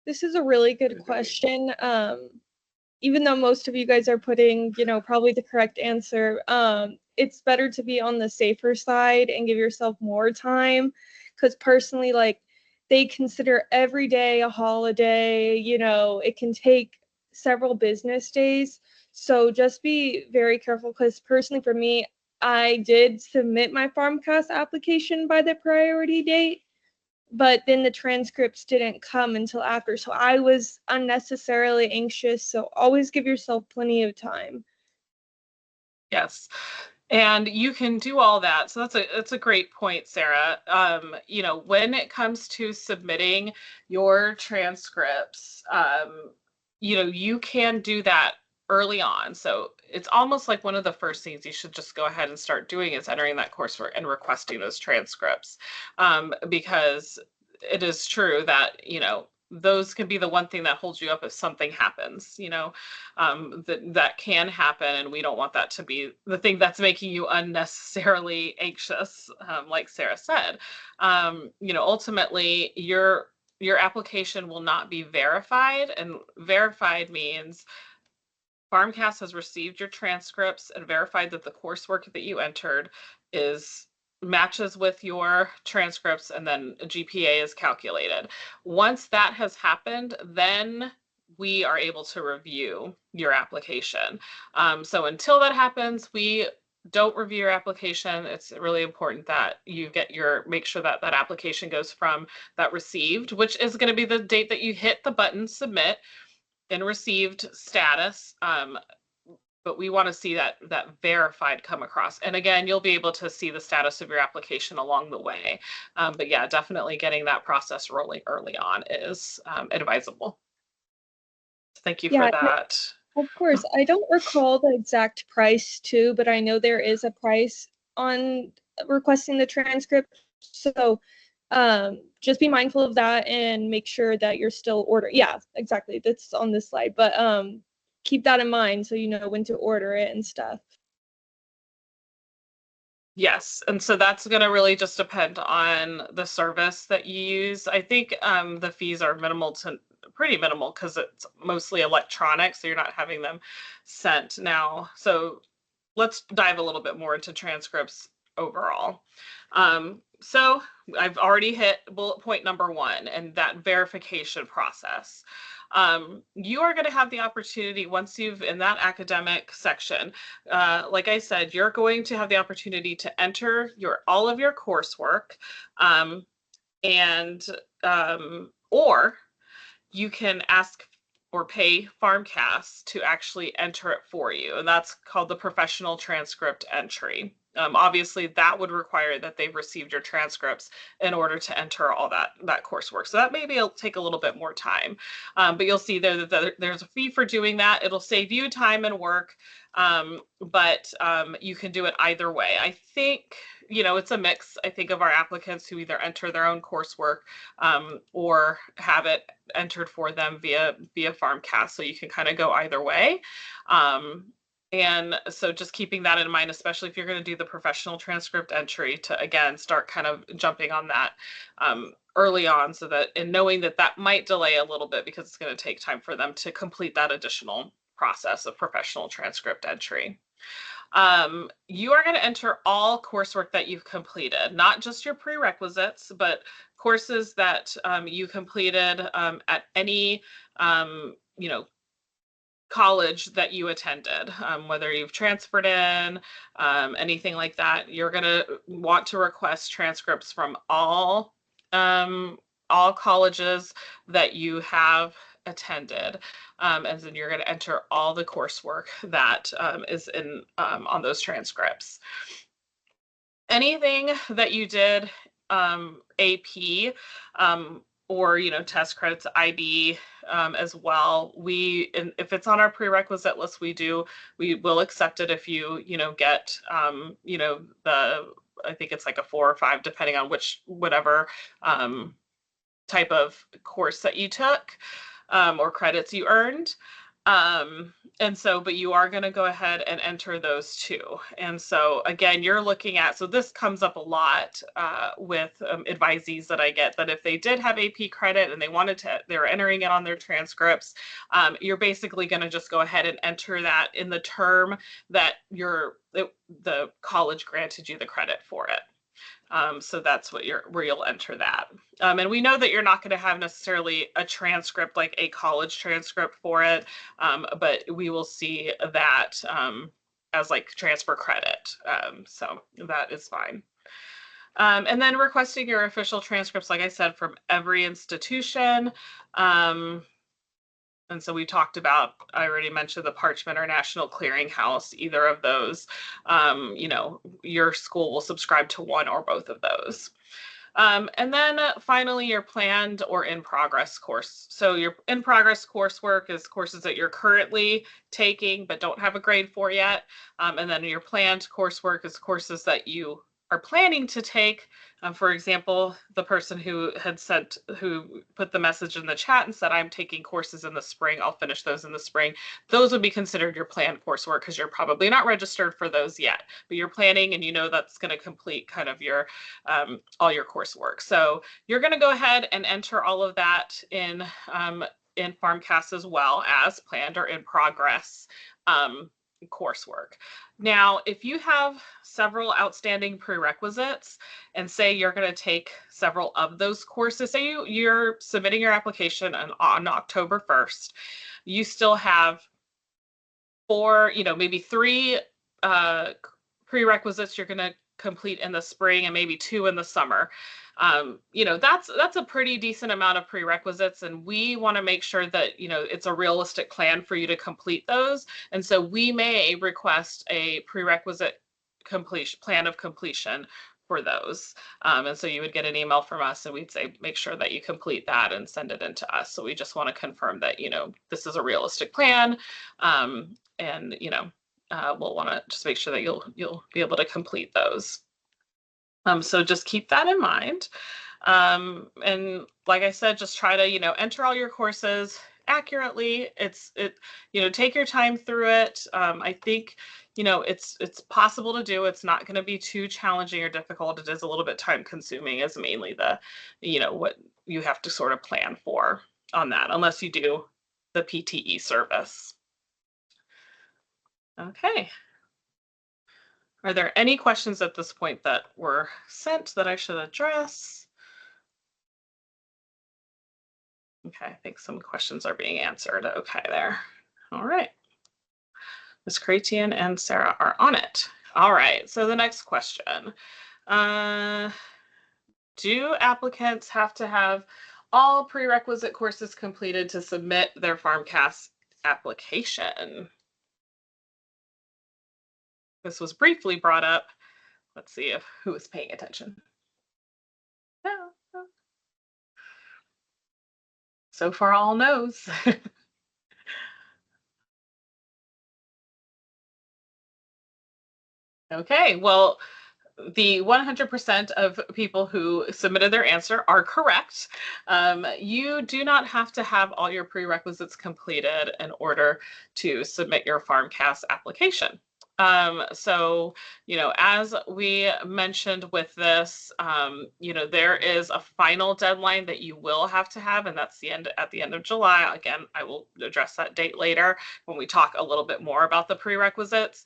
This is a really good question. Even though most of you guys are putting, probably the correct answer, it's better to be on the safer side and give yourself more time. Because personally, like, they consider every day a holiday, it can take several business days. So just be very careful, because personally for me, I did submit my PharmCast application by the priority date, but then the transcripts didn't come until after. So I was unnecessarily anxious. So always give yourself plenty of time. Yes. And you can do all that. So that's a great point, Sarah. When it comes to submitting your transcripts, you can do that early on. So it's almost like one of the first things you should just go ahead and start doing is entering that coursework and requesting those transcripts, because it is true that, those can be the one thing that holds you up if something happens, that can happen, and we don't want that to be the thing that's making you unnecessarily anxious, like Sarah said. Ultimately, your application will not be verified, and verified means PharmCast has received your transcripts and verified that the coursework that you entered matches with your transcripts, and then a GPA is calculated. Once that has happened, then we are able to review your application. So until that happens, we don't review your application. It's really important that you make sure that that application goes from that received, which is going to be the date that you hit the button submit, in received status. But we want to see that verified come across. And again, you'll be able to see the status of your application along the way. But yeah, definitely getting that process rolling early on is advisable. Thank you for that. Of course. I don't recall the exact price too, but I know there is a price on requesting the transcript. So just be mindful of that and make sure that you're still ordering. Yeah, exactly. That's on this slide. But keep that in mind so you know when to order it and stuff. Yes, and so that's going to really just depend on the service that you use. I think the fees are pretty minimal because it's mostly electronic, so you're not having them sent now. So let's dive a little bit more into transcripts overall. So I've already hit bullet point number 1, and that verification process. You are going to have the opportunity, once you've in that academic section, like I said, you're going to have the opportunity to enter all of your coursework, or you can ask or pay PharmCast to actually enter it for you, and that's called the professional transcript entry. Obviously, that would require that they've received your transcripts in order to enter all that coursework. So that maybe it'll take a little bit more time, but you'll see there that there's a fee for doing that. It'll save you time and work, but you can do it either way. I think it's a mix, I think, of our applicants who either enter their own coursework or have it entered for them via PharmCast. So you can kind of go either way. And so just keeping that in mind, especially if you're going to do the professional transcript entry, to again start kind of jumping on that early on, so that, and knowing that that might delay a little bit because it's going to take time for them to complete that additional process of professional transcript entry. You are going to enter all coursework that you've completed, not just your prerequisites, but courses that you completed at any college that you attended, whether you've transferred in, anything like that. You're going to want to request transcripts from all colleges that you have attended, and then you're going to enter all the coursework that is in on those transcripts. Anything that you did AP or test credits IB as well, if it's on our prerequisite list, we will accept it if you get I think it's like a 4 or 5 depending on whatever type of course that you took or credits you earned. And so, but you are going to go ahead and enter those too. And so again, you're looking at, so this comes up a lot with advisees that I get, that if they did have AP credit and they were entering it on their transcripts, you're basically going to just go ahead and enter that in the term that the college granted you the credit for it. So that's where you'll enter that. And we know that you're not going to have necessarily a transcript, like a college transcript for it, but we will see that as like transfer credit. So that is fine. And then requesting your official transcripts, like I said, from every institution. And so we talked about, I already mentioned the Parchment or National Clearinghouse, either of those, your school will subscribe to one or both of those. And then finally, your planned or in-progress course. So your in-progress coursework is courses that you're currently taking but don't have a grade for yet. And then your planned coursework is courses that you are planning to take, for example, the person who put the message in the chat and said, I'm taking courses in the spring, I'll finish those in the spring. Those would be considered your planned coursework because you're probably not registered for those yet, but you're planning and you know that's going to complete kind of your all your coursework. So you're going to go ahead and enter all of that in PharmCast as well as planned or in progress coursework. Now, if you have several outstanding prerequisites and say you're going to take several of those courses, say you're submitting your application on October 1st, you still have maybe 3 prerequisites you're going to complete in the spring and maybe 2 in the summer. That's a pretty decent amount of prerequisites, and we want to make sure that it's a realistic plan for you to complete those. And so we may request a prerequisite plan of completion for those. And so you would get an email from us and we'd say, make sure that you complete that and send it in to us. So we just want to confirm that, this is a realistic plan. And we'll want to just make sure that you'll be able to complete those. So just keep that in mind. And like I said, just try to, enter all your courses accurately. Take your time through it. I think, it's possible to do. It's not going to be too challenging or difficult. It is a little bit time consuming is mainly what you have to sort of plan for on that, unless you do the PTE service. Okay. Are there any questions at this point that were sent that I should address? Okay, I think some questions are being answered. Okay, there. All right. Ms. Kratian and Sarah are on it. All right, so the next question. Do applicants have to have all prerequisite courses completed to submit their PharmCast application? This was briefly brought up. Let's see who is paying attention. No. So far, all no's. Okay, well, the 100% of people who submitted their answer are correct. You do not have to have all your prerequisites completed in order to submit your PharmCast application. So, as we mentioned with this, there is a final deadline that you will have to have, and that's at the end of July. Again, I will address that date later when we talk a little bit more about the prerequisites.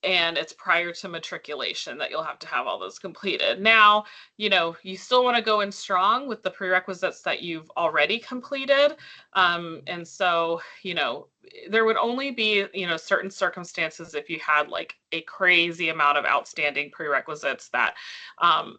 And it's prior to matriculation that you'll have to have all those completed. Now, you still want to go in strong with the prerequisites that you've already completed. And so, there would only be, certain circumstances if you had like a crazy amount of outstanding prerequisites that,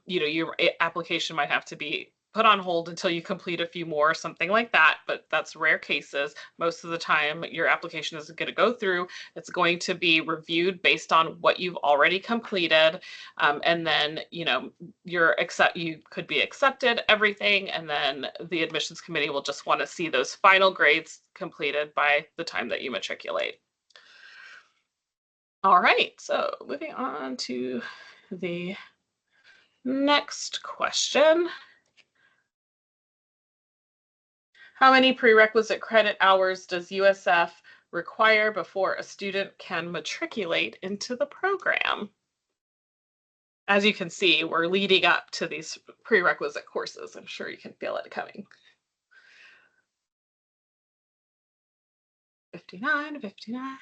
your application might have to be put on hold until you complete a few more, something like that, but that's rare cases. Most of the time, your application isn't going to go through. It's going to be reviewed based on what you've already completed, and then you could be accepted, everything, and then the admissions committee will just want to see those final grades completed by the time that you matriculate. All right, so moving on to the next question. How many prerequisite credit hours does USF require before a student can matriculate into the program? As you can see, we're leading up to these prerequisite courses. I'm sure you can feel it coming. 59, 59.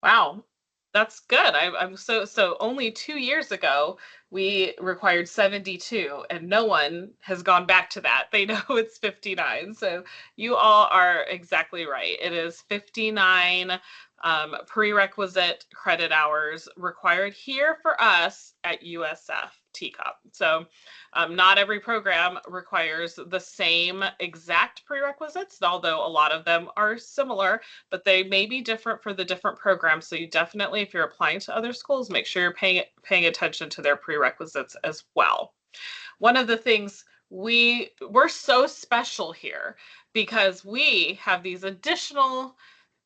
Wow. That's good. I'm so only 2 years ago, we required 72 and no one has gone back to that. They know it's 59. So you all are exactly right. It is 59 prerequisite credit hours required here for us at USF TCOP. So not every program requires the same exact prerequisites, although a lot of them are similar, but they may be different for the different programs. So you definitely, if you're applying to other schools, make sure you're paying attention to their prerequisites as well. One of the things we're so special here because we have these additional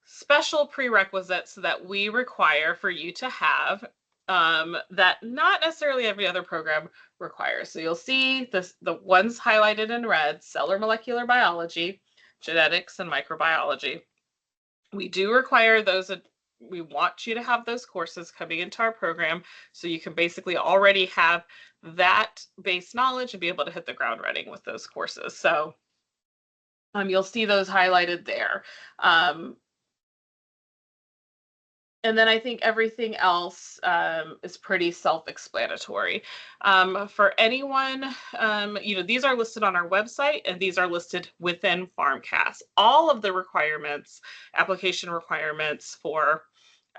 special prerequisites that we require for you to have that not necessarily every other program requires. So you'll see the ones highlighted in red: cellular molecular biology, genetics, and microbiology. We do require those. We want you to have those courses coming into our program so you can basically already have that base knowledge and be able to hit the ground running with those courses. So you'll see those highlighted there. And then I think everything else is pretty self-explanatory. For anyone, these are listed on our website, and these are listed within PharmCast. All of the requirements, application requirements for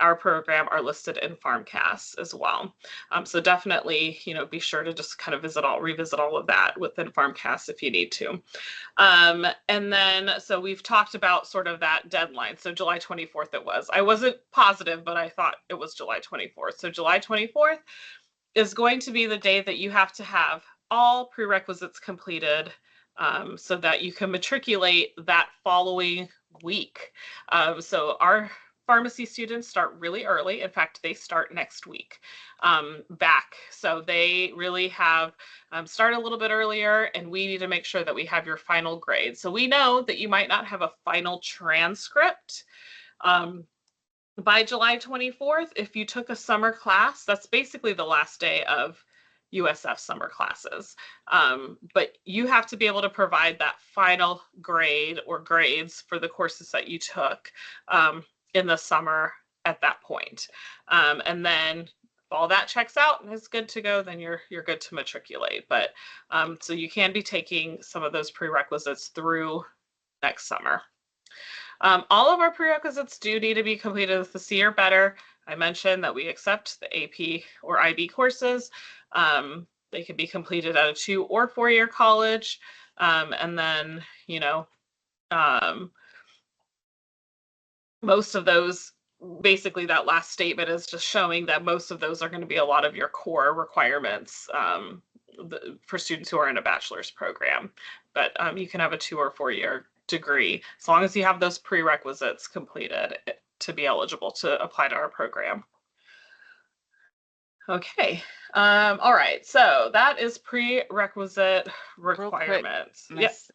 our program are listed in PharmCast as well. So definitely, be sure to just kind of revisit all of that within PharmCast if you need to. And then, so we've talked about sort of that deadline. So July 24th it was. I wasn't positive, but I thought it was July 24th. So July 24th is going to be the day that you have to have all prerequisites completed so that you can matriculate that following week. So our pharmacy students start really early. In fact, they start next week back. So they really have start a little bit earlier, and we need to make sure that we have your final grade. So we know that you might not have a final transcript by July 24th. If you took a summer class, that's basically the last day of USF summer classes. But you have to be able to provide that final grade or grades for the courses that you took in the summer at that point. And then if all that checks out and is good to go, then you're good to matriculate. But so you can be taking some of those prerequisites through next summer. All of our prerequisites do need to be completed with the C or better. I mentioned that we accept the AP or IB courses. They can be completed at a 2 or 4 year college. And then, most of those, basically that last statement is just showing that most of those are going to be a lot of your core requirements for students who are in a bachelor's program. But you can have a 2 or 4 year degree as long as you have those prerequisites completed to be eligible to apply to our program. Okay. All right. So that is prerequisite requirements. Yes.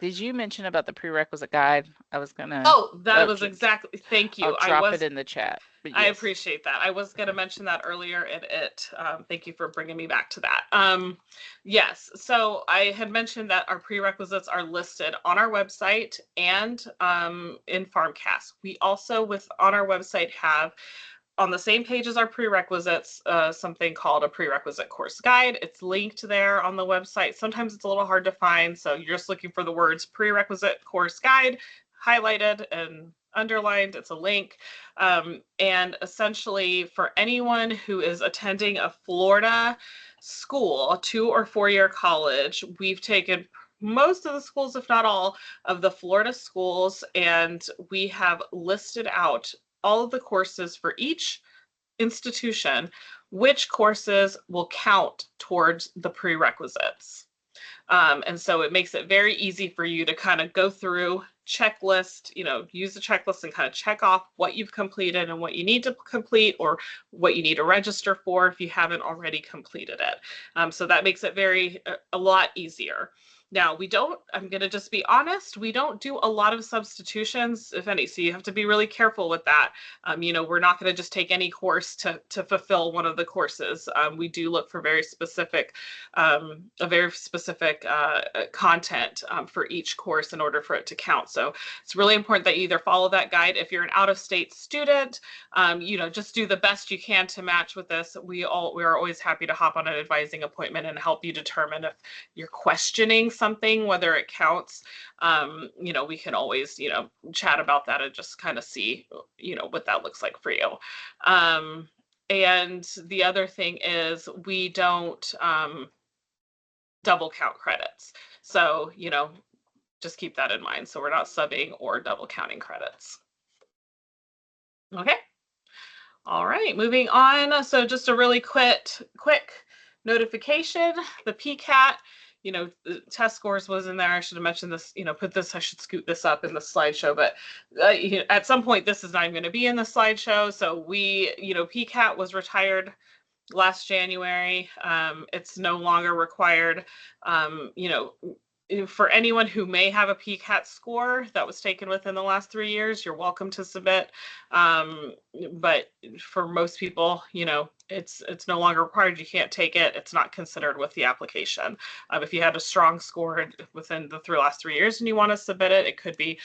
Did you mention about the prerequisite guide? I was gonna. Oh, that was exactly. Thank you. I'll drop it in the chat. Yes. I appreciate that. I was going to mention that earlier in it. Thank you for bringing me back to that. Yes. So I had mentioned that our prerequisites are listed on our website and in PharmCast. We also, on our website, have on the same page as our prerequisites, something called a prerequisite course guide. It's linked there on the website. Sometimes it's a little hard to find, so you're just looking for the words prerequisite course guide, highlighted and underlined. It's a link. And essentially, for anyone who is attending a Florida school, a 2 or 4 year college, we've taken most of the schools, if not all, of the Florida schools, and we have listed out all of the courses for each institution, which courses will count towards the prerequisites. And so it makes it very easy for you to kind of go through, checklist, use the checklist and kind of check off what you've completed and what you need to complete or what you need to register for if you haven't already completed it. So that makes it a lot easier. Now, I'm going to just be honest, we don't do a lot of substitutions, if any, so you have to be really careful with that. We're not going to just take any course to fulfill one of the courses. We do look for very specific content for each course in order for it to count. So it's really important that you either follow that guide. If you're an out-of-state student, just do the best you can to match with this. We are always happy to hop on an advising appointment and help you determine if you're questioning something, whether it counts. We can always, chat about that and just kind of see, what that looks like for you. And the other thing is we don't double count credits. So, just keep that in mind. So we're not subbing or double counting credits. Okay. All right, moving on. So just a really quick notification, the PCAT, you know, the test scores was in there. I should have mentioned this, you know, I should scoot this up in the slideshow, but you know, at some point this is not even going to be in the slideshow. So you know, PCAT was retired last January. It's no longer required. You know, for anyone who may have a PCAT score that was taken within the last 3 years, you're welcome to submit. But for most people, you know, it's no longer required. You can't take it. It's not considered with the application. If you had a strong score within the last 3 years and you want to submit it, it could be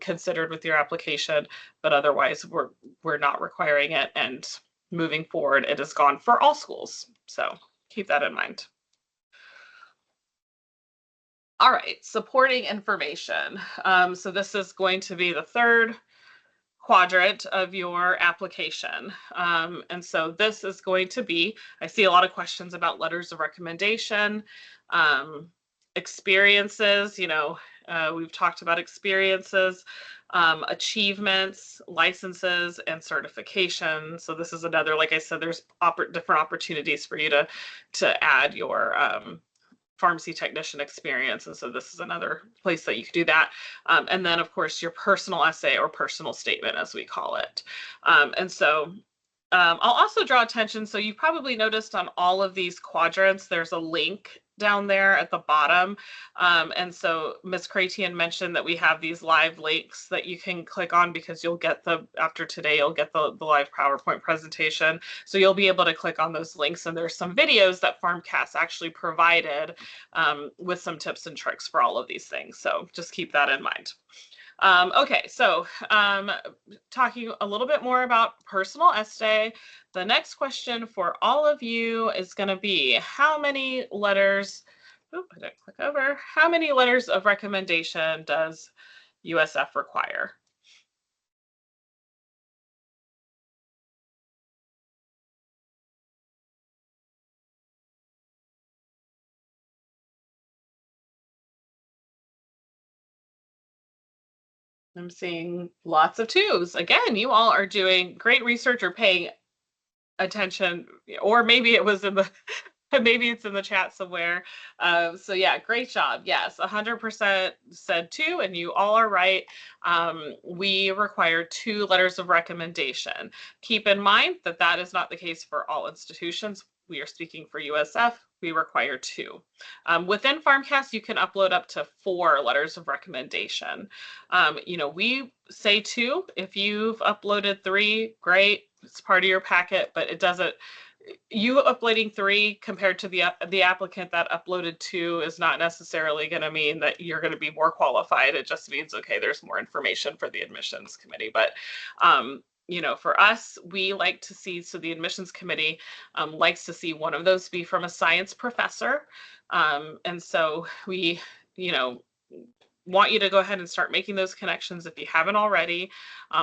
considered with your application. But otherwise, we're not requiring it. And moving forward, it is gone for all schools. So keep that in mind. All right, supporting information. So this is going to be the third quadrant of your application. And so this is going to be, I see a lot of questions about letters of recommendation, experiences, you know, we've talked about experiences, achievements, licenses, and certification. So this is another, like I said, there's different opportunities for you to add your pharmacy technician experience. And so this is another place that you could do that. And then of course your personal essay or personal statement, as we call it. And so I'll also draw attention. So you probably noticed on all of these quadrants, there's a link down there at the bottom. And so Ms. Cratian mentioned that we have these live links that you can click on, because you'll get after today, you'll get the live PowerPoint presentation. So you'll be able to click on those links, and there's some videos that PharmCast actually provided with some tips and tricks for all of these things. So just keep that in mind. Okay, so talking a little bit more about personal essay, the next question for all of you is going to be, how many letters, I didn't click over, how many letters of recommendation does USF require? I'm seeing lots of twos. Again, you all are doing great research or paying attention, or maybe it was in the maybe it's in the chat somewhere. So yeah, great job. Yes, 100% said 2, and you all are right. We require 2 letters of recommendation. Keep in mind that that is not the case for all institutions. We are speaking for USF. We require 2. Within PharmCast, you can upload up to 4 letters of recommendation. You know, we say 2. If you've uploaded 3, great. It's part of your packet, but it doesn't. You uploading 3 compared to the applicant that uploaded 2 is not necessarily going to mean that you're going to be more qualified. It just means, okay, there's more information for the admissions committee. But you know, for us, we like to see, so the admissions committee likes to see one of those be from a science professor. And so we, you know, want you to go ahead and start making those connections if you haven't already.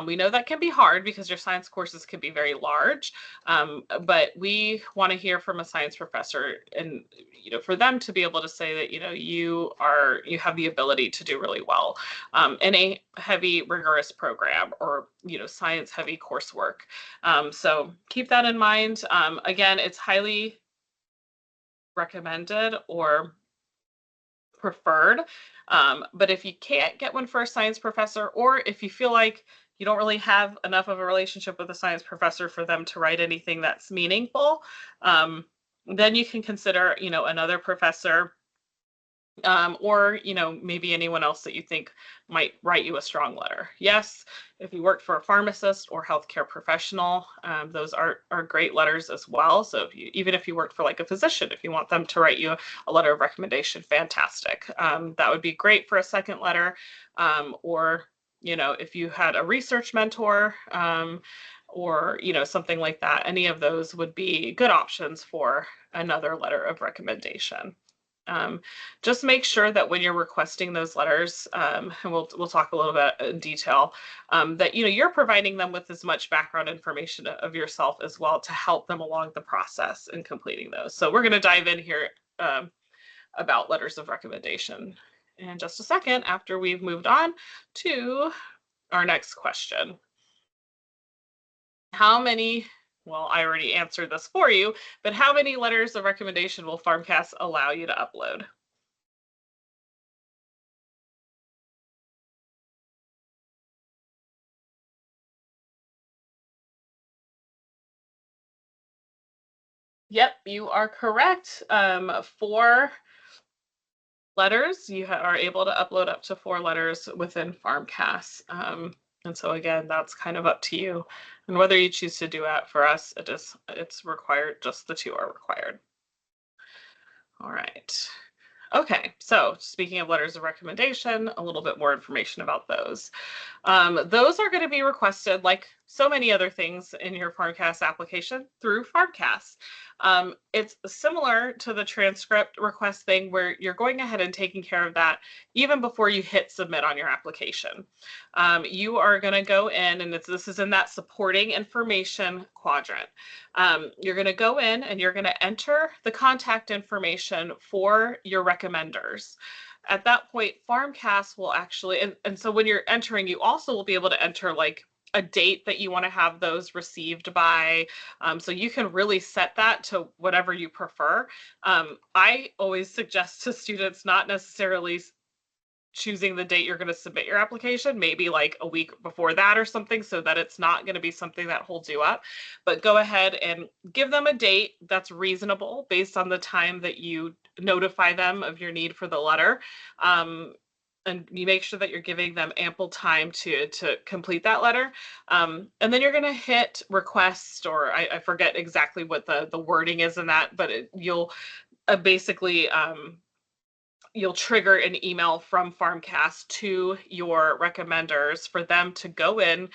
We know that can be hard because your science courses can be very large, but we want to hear from a science professor, and you know, for them to be able to say that, you know, you have the ability to do really well in a heavy rigorous program, or you know, science heavy coursework. So keep that in mind. Again, it's highly recommended or preferred. But if you can't get one for a science professor, or if you feel like you don't really have enough of a relationship with a science professor for them to write anything that's meaningful, then you can consider, you know, another professor, or, you know, maybe anyone else that you think might write you a strong letter. Yes, if you worked for a pharmacist or healthcare professional, those are great letters as well. So even if you worked for like a physician, if you want them to write you a letter of recommendation, fantastic. That would be great for a second letter. Or, you know, if you had a research mentor, or, you know, something like that, any of those would be good options for another letter of recommendation. Just make sure that when you're requesting those letters, and we'll talk a little bit in detail, that, you know, you're providing them with as much background information of yourself as well to help them along the process in completing those. So we're going to dive in here about letters of recommendation in just a second, after we've moved on to our next question. How many, well, I already answered this for you, but how many letters of recommendation will PharmCast allow you to upload? Yep, you are correct. 4 letters, you are able to upload up to 4 letters within FarmCast. And so again, that's kind of up to you. And whether you choose to do that, for us, it's required, just the 2 are required. All right. Okay, so speaking of letters of recommendation, a little bit more information about those. Those are going to be requested, like so many other things in your FarmCast application, through FarmCast. It's similar to the transcript request thing, where you're going ahead and taking care of that even before you hit submit on your application. You are going to go in, and this is in that supporting information quadrant. You're going to go in and you're going to enter the contact information for your recommenders. At that point, FarmCast will actually, and so when you're entering, you also will be able to enter like a date that you want to have those received by. So you can really set that to whatever you prefer. I always suggest to students not necessarily choosing the date you're going to submit your application, maybe like a week before that or something, so that it's not going to be something that holds you up. But go ahead and give them a date that's reasonable based on the time that you notify them of your need for the letter. And you make sure that you're giving them ample time to complete that letter. And then you're going to hit request, or I forget exactly what the wording is in that, but you'll basically you'll trigger an email from FarmCast to your recommenders for them to go in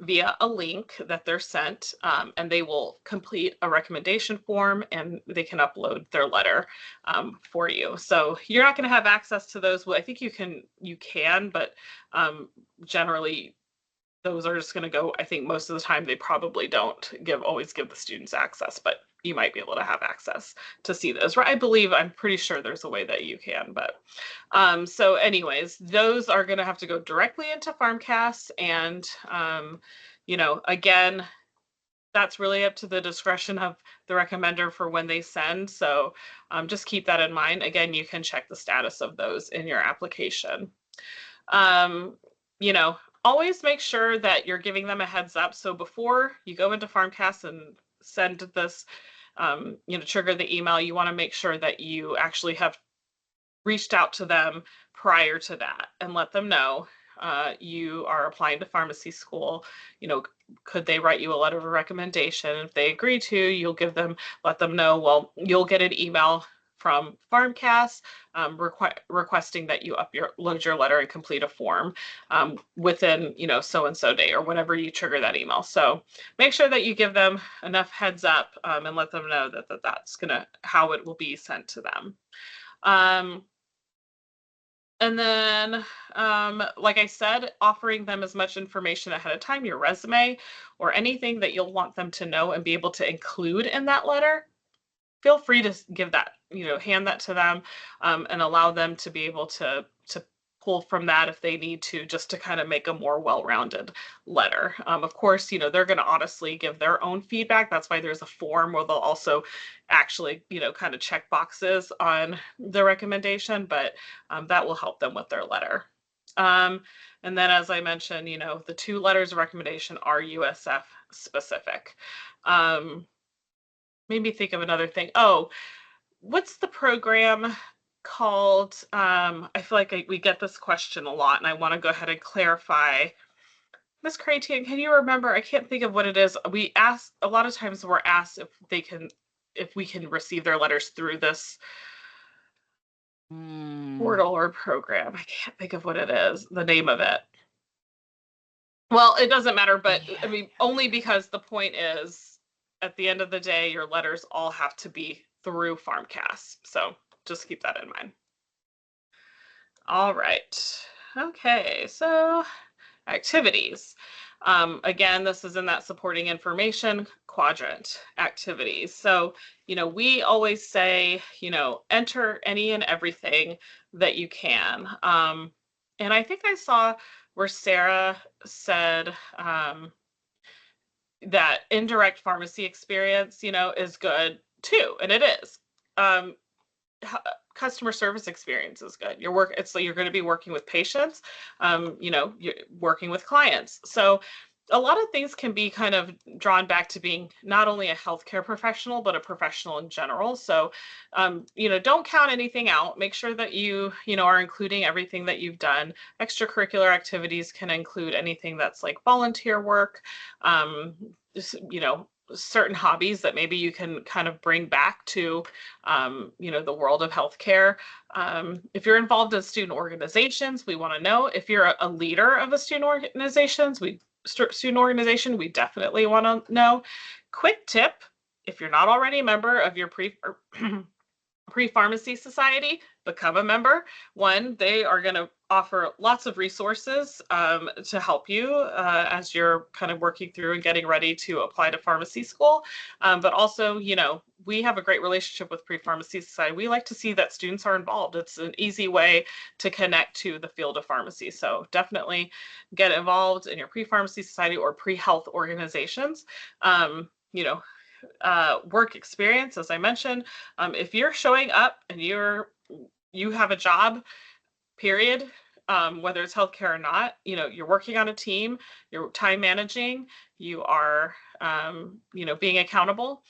via a link that they're sent, and they will complete a recommendation form, and they can upload their letter for you. So you're not going to have access to those. Well, I think you can, but generally those are just going to go, I think most of the time they probably don't always give the students access, but you might be able to have access to see those. Right? I'm pretty sure there's a way that you can, but so anyways, those are going to have to go directly into FarmCast, and again, that's really up to the discretion of the recommender for when they send. So just keep that in mind. Again, you can check the status of those in your application. Always make sure that you're giving them a heads up. So before you go into FarmCast and send this, trigger the email, you want to make sure that you actually have reached out to them prior to that and let them know you are applying to pharmacy school. Could they write you a letter of recommendation? If they agree to, let them know, well, you'll get an email from FarmCast requesting that you load your letter and complete a form within so-and-so day, or whenever you trigger that email. So make sure that you give them enough heads up and let them know that's how it will be sent to them. And then, like I said, offering them as much information ahead of time, your resume or anything that you'll want them to know and be able to include in that letter. Feel free to give that, hand that to them, and allow them to be able to pull from that if they need to, just to kind of make a more well-rounded letter. Of course, they're going to honestly give their own feedback. That's why there's a form where they'll also actually, kind of check boxes on the recommendation, but that will help them with their letter. And then, as I mentioned, the 2 letters of recommendation are USF specific. Made me think of another thing. Oh, what's the program called? I feel like we get this question a lot, and I want to go ahead and clarify. Ms. Cratian, can you remember? I can't think of what it is. We ask a lot of times. We're asked if we can receive their letters through this portal or program. I can't think of what it is. The name of it. Well, it doesn't matter, but yeah. I mean, only because the point is, at the end of the day, your letters all have to be through FarmCast. So just keep that in mind. All right. Okay, so activities. Again, this is in that supporting information quadrant, activities. So, we always say, enter any and everything that you can. And I think I saw where Sarah said that indirect pharmacy experience, is good too, and it is. Customer service experience is good. You're going to be working with patients, you're working with clients. So a lot of things can be kind of drawn back to being not only a healthcare professional, but a professional in general. So, don't count anything out. Make sure that you are including everything that you've done. Extracurricular activities can include anything that's like volunteer work, just, certain hobbies that maybe you can kind of bring back to, the world of healthcare. If you're involved in student organizations, we want to know. If you're a leader of a student organization, we definitely want to know. Quick tip, if you're not already a member of your pre-pharmacy society, become a member. One, they are going to offer lots of resources to help you as you're kind of working through and getting ready to apply to pharmacy school. But also, we have a great relationship with Pre-Pharmacy Society. We like to see that students are involved. It's an easy way to connect to the field of pharmacy. So definitely get involved in your Pre-Pharmacy Society or pre-health organizations. Work experience, as I mentioned, if you're showing up and you have a job, period, whether it's healthcare or not, you're working on a team, you're time managing, you are, being accountable.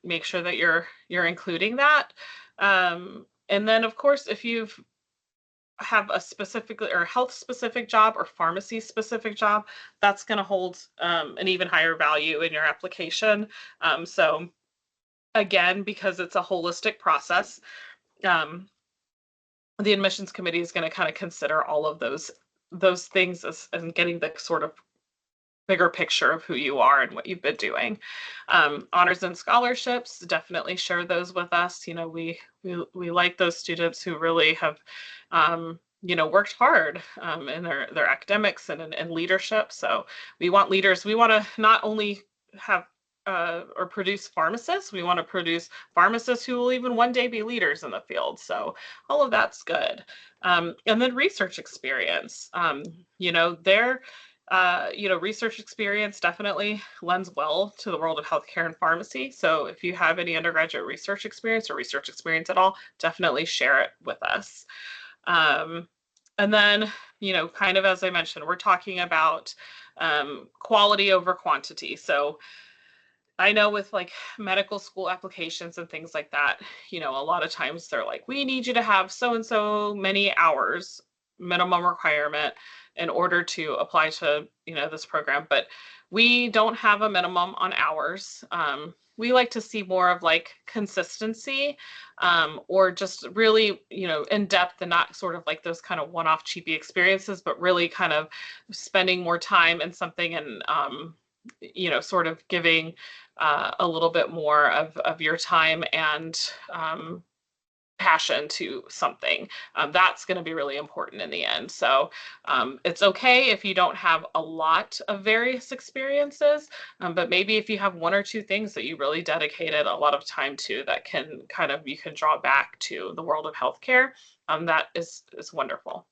Make sure that you're including that. And then, of course, if you've have a specific or health specific job or pharmacy specific job, that's going to hold an even higher value in your application. So again, because it's a holistic process, the admissions committee is going to kind of consider all of those things and getting the sort of bigger picture of who you are and what you've been doing. Honors and scholarships, definitely share those with us. We like those students who really have worked hard in their academics and in leadership. So we want leaders. We want to not only have or produce pharmacists, we want to produce pharmacists who will even one day be leaders in the field. So all of that's good. And then research experience. Research experience definitely lends well to the world of healthcare and pharmacy. So if you have any undergraduate research experience or research experience at all, definitely share it with us. And then, kind of as I mentioned, we're talking about quality over quantity. So I know with like medical school applications and things like that, a lot of times they're like, we need you to have so and so many hours minimum requirement in order to apply to, this program. But we don't have a minimum on hours. We like to see more of like consistency or just really, in depth and not sort of like those kind of one-off cheapy experiences, but really kind of spending more time in something and, sort of giving a little bit more of your time and passion to something. That's going to be really important in the end. So it's okay if you don't have a lot of various experiences, but maybe if you have one or two things that you really dedicated a lot of time to that you can draw back to the world of healthcare, that is wonderful.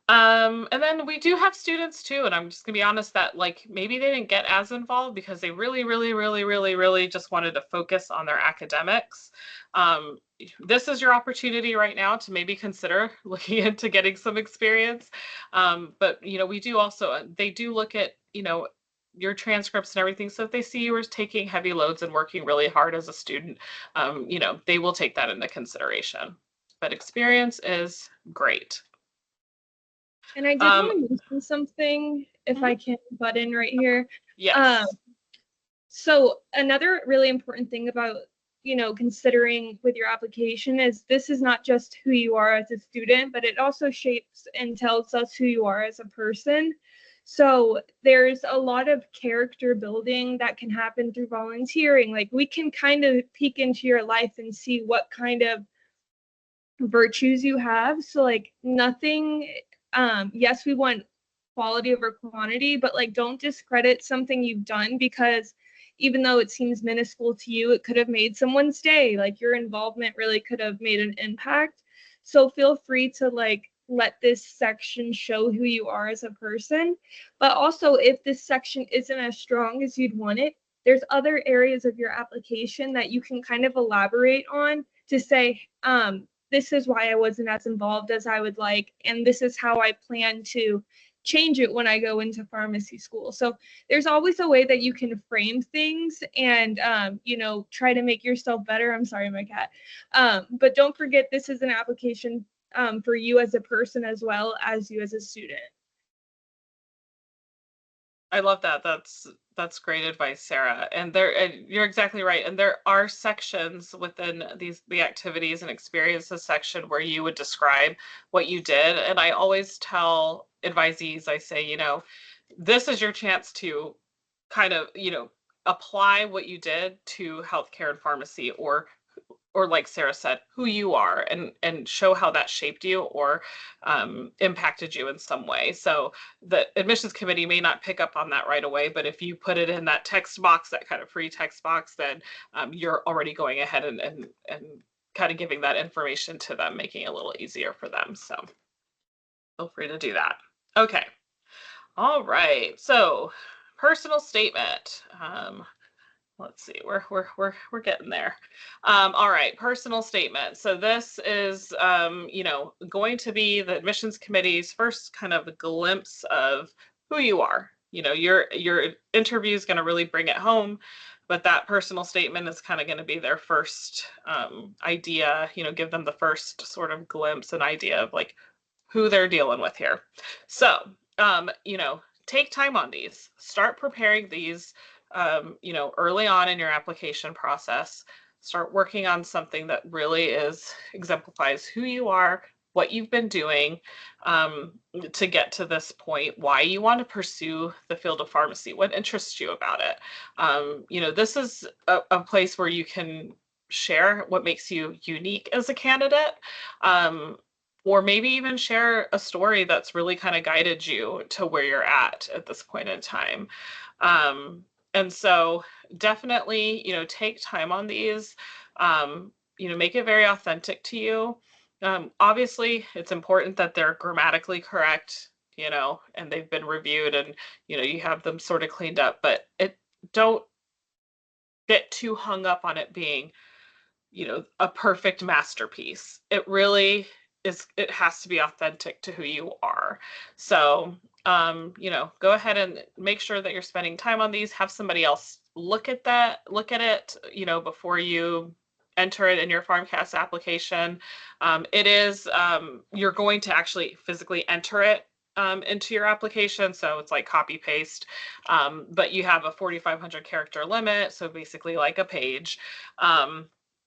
And then we do have students too, and I'm just gonna be honest that like maybe they didn't get as involved because they really, really, really, really, really just wanted to focus on their academics. This is your opportunity right now to maybe consider looking into getting some experience. But we do also, they do look at, your transcripts and everything. So if they see you were taking heavy loads and working really hard as a student, they will take that into consideration. But experience is great. And I did want to mention something, if I can butt in right here. Yes. So another really important thing about, considering with your application is this is not just who you are as a student, but it also shapes and tells us who you are as a person. So there's a lot of character building that can happen through volunteering. Like we can kind of peek into your life and see what kind of virtues you have. So like nothing, yes, we want quality over quantity, but like don't discredit something you've done because even though it seems minuscule to you, it could have made someone's day. Like your involvement really could have made an impact. So feel free to like let this section show who you are as a person. But also if this section isn't as strong as you'd want it, there's other areas of your application that you can kind of elaborate on to say, this is why I wasn't as involved as I would like, and this is how I plan to change it when I go into pharmacy school. So there's always a way that you can frame things and, you know, try to make yourself better. I'm sorry, my cat. But don't forget, this is an application for you as a person as well as you as a student. I love that. That's great advice, Sarah. And you're exactly right. And there are sections within the activities and experiences section where you would describe what you did. And I always tell advisees, I say, you know, this is your chance to kind of, you know, apply what you did to healthcare and pharmacy, or like Sarah said, who you are, and show how that shaped you or impacted you in some way. So the admissions committee may not pick up on that right away, but if you put it in that text box, that kind of free text box, then you're already going ahead and kind of giving that information to them, making it a little easier for them. So feel free to do that. Okay. All right. So personal statement. Let's see, we're getting there. All right, personal statement. So this is, you know, going to be the admissions committee's first kind of glimpse of who you are. You know, your interview is going to really bring it home, but that personal statement is kind of going to be their first idea. You know, give them the first sort of glimpse and idea of like who they're dealing with here. So, you know, take time on these. Start preparing these. You know, early on in your application process, start working on something that really exemplifies who you are, what you've been doing to get to this point, why you want to pursue the field of pharmacy, what interests you about it. You know, this is a place where you can share what makes you unique as a candidate. Or maybe even share a story that's really kind of guided you to where you're at this point in time. And so definitely, you know, take time on these, you know, make it very authentic to you. Obviously, it's important that they're grammatically correct, you know, and they've been reviewed and, you know, you have them sort of cleaned up, but don't get too hung up on it being, you know, a perfect masterpiece. It really is, it has to be authentic to who you are. So, you know, go ahead and make sure that you're spending time on these. Have somebody else look at it, you know, before you enter it in your PharmCast application. It is, you're going to actually physically enter it into your application. So it's like copy paste, but you have a 4,500 character limit. So basically like a page.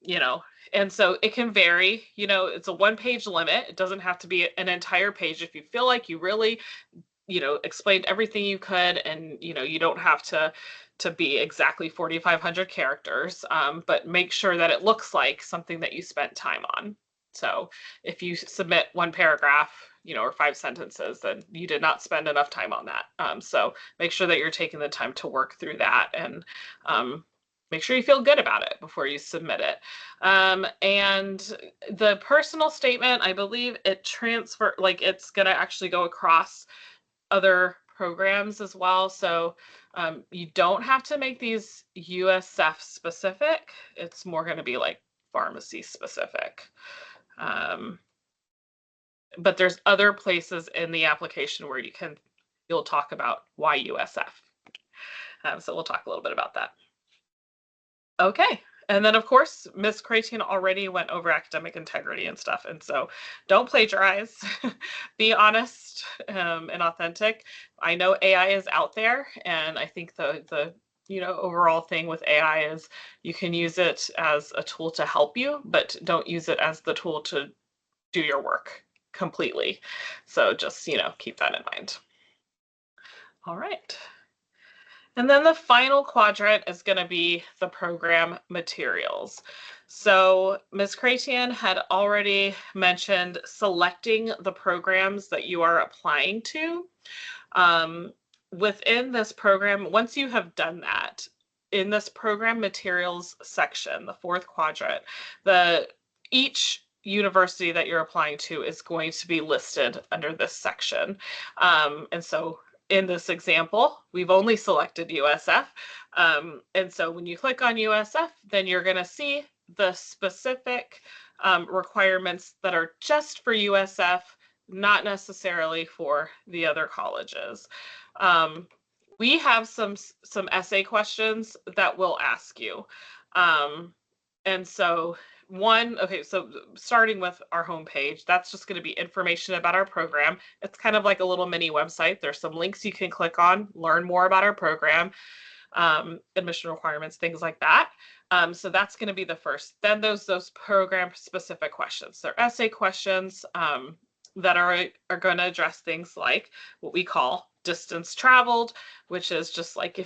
You know, and so it can vary, you know, it's a 1-page limit. It doesn't have to be an entire page. If you feel like you really, you know, explained everything you could, and, you know, you don't have to be exactly 4,500 characters, but make sure that it looks like something that you spent time on. So if you submit 1 paragraph, you know, or 5 sentences, then you did not spend enough time on that. So make sure that you're taking the time to work through that, and make sure you feel good about it before you submit it. And the personal statement, I believe it like it's going to actually go across other programs as well. So you don't have to make these USF specific. It's more going to be like pharmacy specific. But there's other places in the application where you'll talk about why USF. So we'll talk a little bit about that. Okay. And then, of course, Ms. Creighton already went over academic integrity and stuff. And so don't plagiarize. Be honest and authentic. I know AI is out there, and I think the you know, overall thing with AI is you can use it as a tool to help you, but don't use it as the tool to do your work completely. So just, you know, keep that in mind. All right. And then the final quadrant is going to be the program materials. So Ms. Creighton had already mentioned selecting the programs that you are applying to. Within this program, once you have done that, in this program materials section, the 4th quadrant, each university that you're applying to is going to be listed under this section. And so in this example, we've only selected USF. And so when you click on USF, then you're going to see the specific requirements that are just for USF not necessarily for the other colleges. We have some essay questions that we'll ask you. And so so starting with our homepage, that's just going to be information about our program. It's kind of like a little mini website. There's some links you can click on, learn more about our program, admission requirements, things like that. So that's going to be the first. Then those program specific questions. They're essay questions that are going to address things like what we call distance traveled, which is just like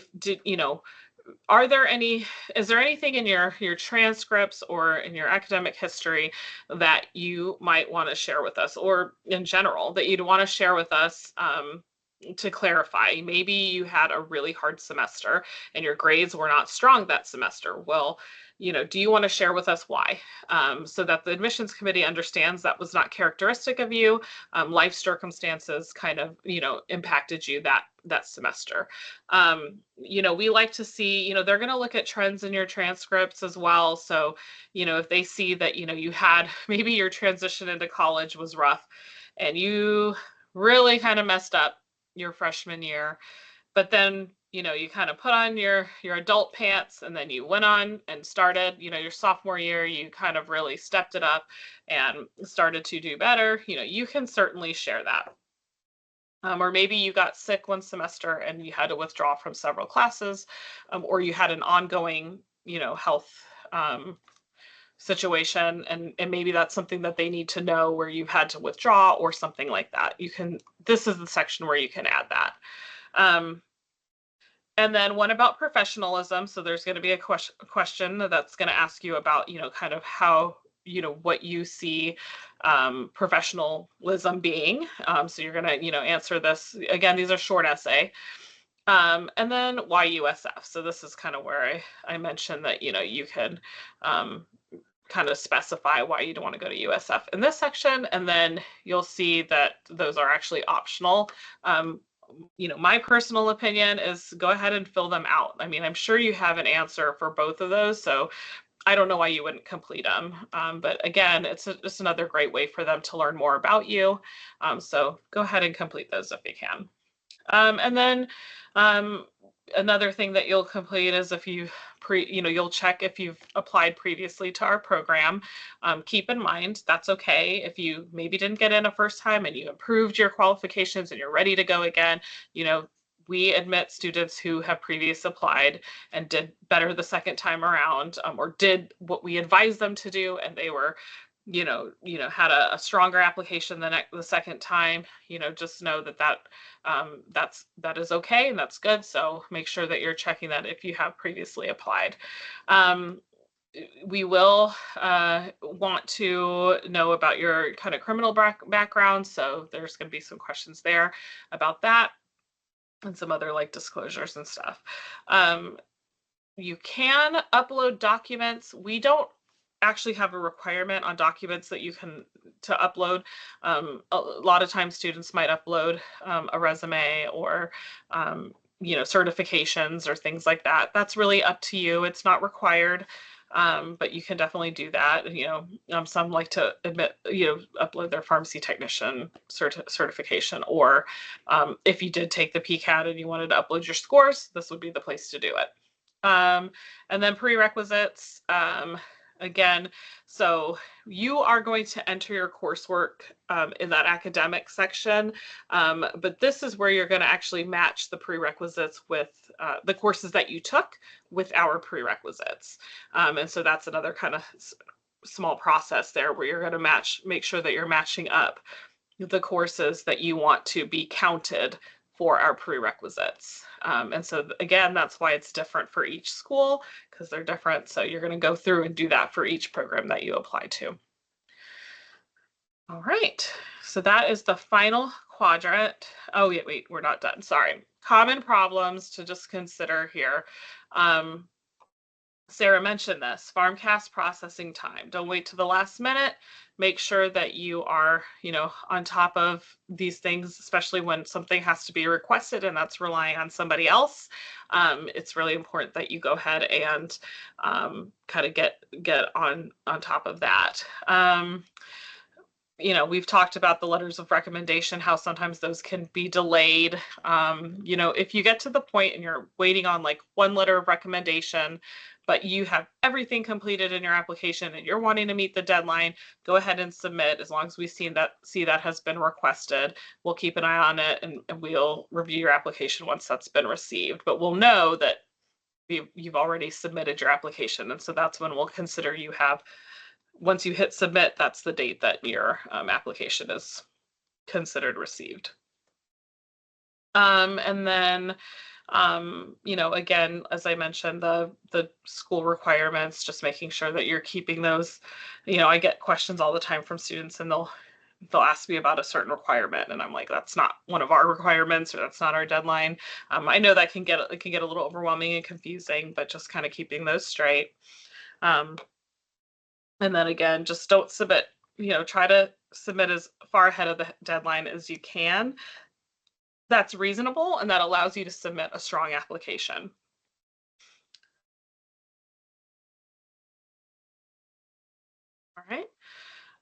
is there anything in your transcripts or in your academic history that you might want to share with us, or in general that you'd want to share with us to clarify? Maybe you had a really hard semester and your grades were not strong that semester. Well, do you want to share with us why? So that the admissions committee understands that was not characteristic of you. Life circumstances kind of, impacted you that semester. We like to see, they're going to look at trends in your transcripts as well. So, if they see that, you had maybe your transition into college was rough and you really kind of messed up your freshman year, but then you kind of put on your adult pants and then you went on and started your sophomore year, you kind of really stepped it up and started to do better. You can certainly share that. Or maybe you got sick one semester and you had to withdraw from several classes, or you had an ongoing health situation, and maybe that's something that they need to know where you had to withdraw or something like that. This is the section where you can add that. And then one about professionalism. So there's going to be a question that's going to ask you about, kind of how, what you see professionalism being. So you're going to, answer this. Again, these are short essay. And then why USF? So this is kind of where I mentioned that, you could kind of specify why you don't want to go to USF in this section. And then you'll see that those are actually optional. My personal opinion is go ahead and fill them out. I mean, I'm sure you have an answer for both of those, so I don't know why you wouldn't complete them. But again, it's just another great way for them to learn more about you. So go ahead and complete those if you can. And then another thing that you'll complete is if you'll check if you've applied previously to our program. Keep in mind, that's okay if you maybe didn't get in a first time and you improved your qualifications and you're ready to go again. We admit students who have previously applied and did better the second time around, or did what we advised them to do, and they were had a stronger application the second time. Just know that is okay and that's good. So make sure that you're checking that if you have previously applied. We will want to know about your kind of criminal background. So there's going to be some questions there about that and some other like disclosures and stuff. You can upload documents. We don't actually have a requirement on documents that you can to upload. A lot of times students might upload a resume or certifications or things like that. That's really up to you. It's not required, but you can definitely do that. Some like to upload their pharmacy technician certification, or if you did take the PCAT and you wanted to upload your scores, this would be the place to do it. And then prerequisites. Again, so you are going to enter your coursework in that academic section, but this is where you're going to actually match the prerequisites with the courses that you took with our prerequisites. And so that's another kind of small process there where you're going to make sure that you're matching up the courses that you want to be counted for our prerequisites. And so again, that's why it's different for each school, because they're different. So you're going to go through and do that for each program that you apply to. All right, so that is the final quadrant. Oh, yeah, wait, we're not done. Sorry. Common problems to just consider here. Sarah mentioned this, PharmCast processing time. Don't wait to the last minute. Make sure that you are, on top of these things, especially when something has to be requested and that's relying on somebody else. It's really important that you go ahead and kind of get on top of that. you know, we've talked about the letters of recommendation, how sometimes those can be delayed. You know, if you get to the point and you're waiting on like one letter of recommendation, but you have everything completed in your application and you're wanting to meet the deadline, go ahead and submit. As long as we see that has been requested, we'll keep an eye on it, and we'll review your application once that's been received. But we'll know that you've already submitted your application, and so that's when we'll consider you have, once you hit submit, that's the date that your application is considered received. And then, you know, again, as I mentioned, the school requirements, just making sure that you're keeping those. You know, I get questions all the time from students, and they'll ask me about a certain requirement, and I'm like, that's not one of our requirements, or that's not our deadline. I know that can get a little overwhelming and confusing, but just kind of keeping those straight. And then again, just don't submit, you know, try to submit as far ahead of the deadline as you can. That's reasonable, and that allows you to submit a strong application. All right.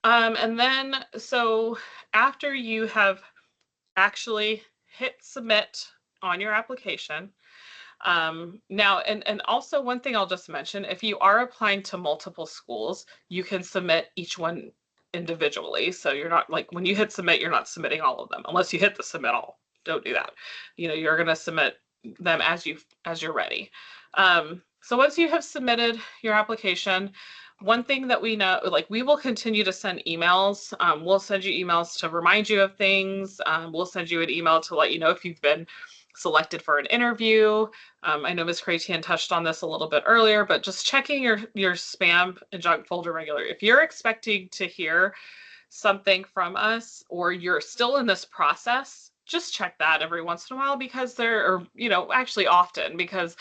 And then, so after you have actually hit submit on your application, now, and also one thing I'll just mention, if you are applying to multiple schools, you can submit each one individually. So you're not, like, when you hit submit, you're not submitting all of them unless you hit the submit all. Don't do that. You know, you're going to submit them as you're ready. So once you have submitted your application, one thing that we know, like, we will continue to send emails. We'll send you emails to remind you of things. We'll send you an email to let you know if you've been selected for an interview. I know Ms. Cratian touched on this a little bit earlier, but just checking your spam and junk folder regularly. If you're expecting to hear something from us, or you're still in this process, just check that every once in a while, because you know, actually often, because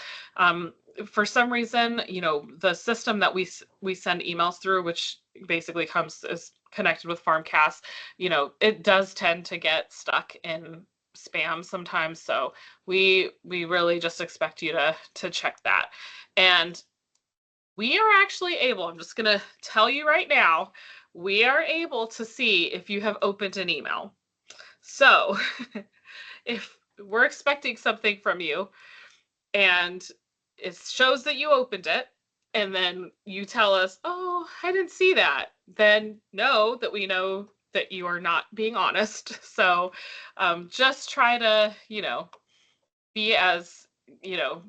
for some reason, you know, the system that we send emails through, which basically is connected with PharmCast, you know, it does tend to get stuck in spam sometimes. So we really just expect you to check that. And we are actually able, I'm just going to tell you right now, we are able to see if you have opened an email. So if we're expecting something from you and it shows that you opened it, and then you tell us, oh, I didn't see that, then know that we know that you are not being honest. So just try to, you know, be as, you know,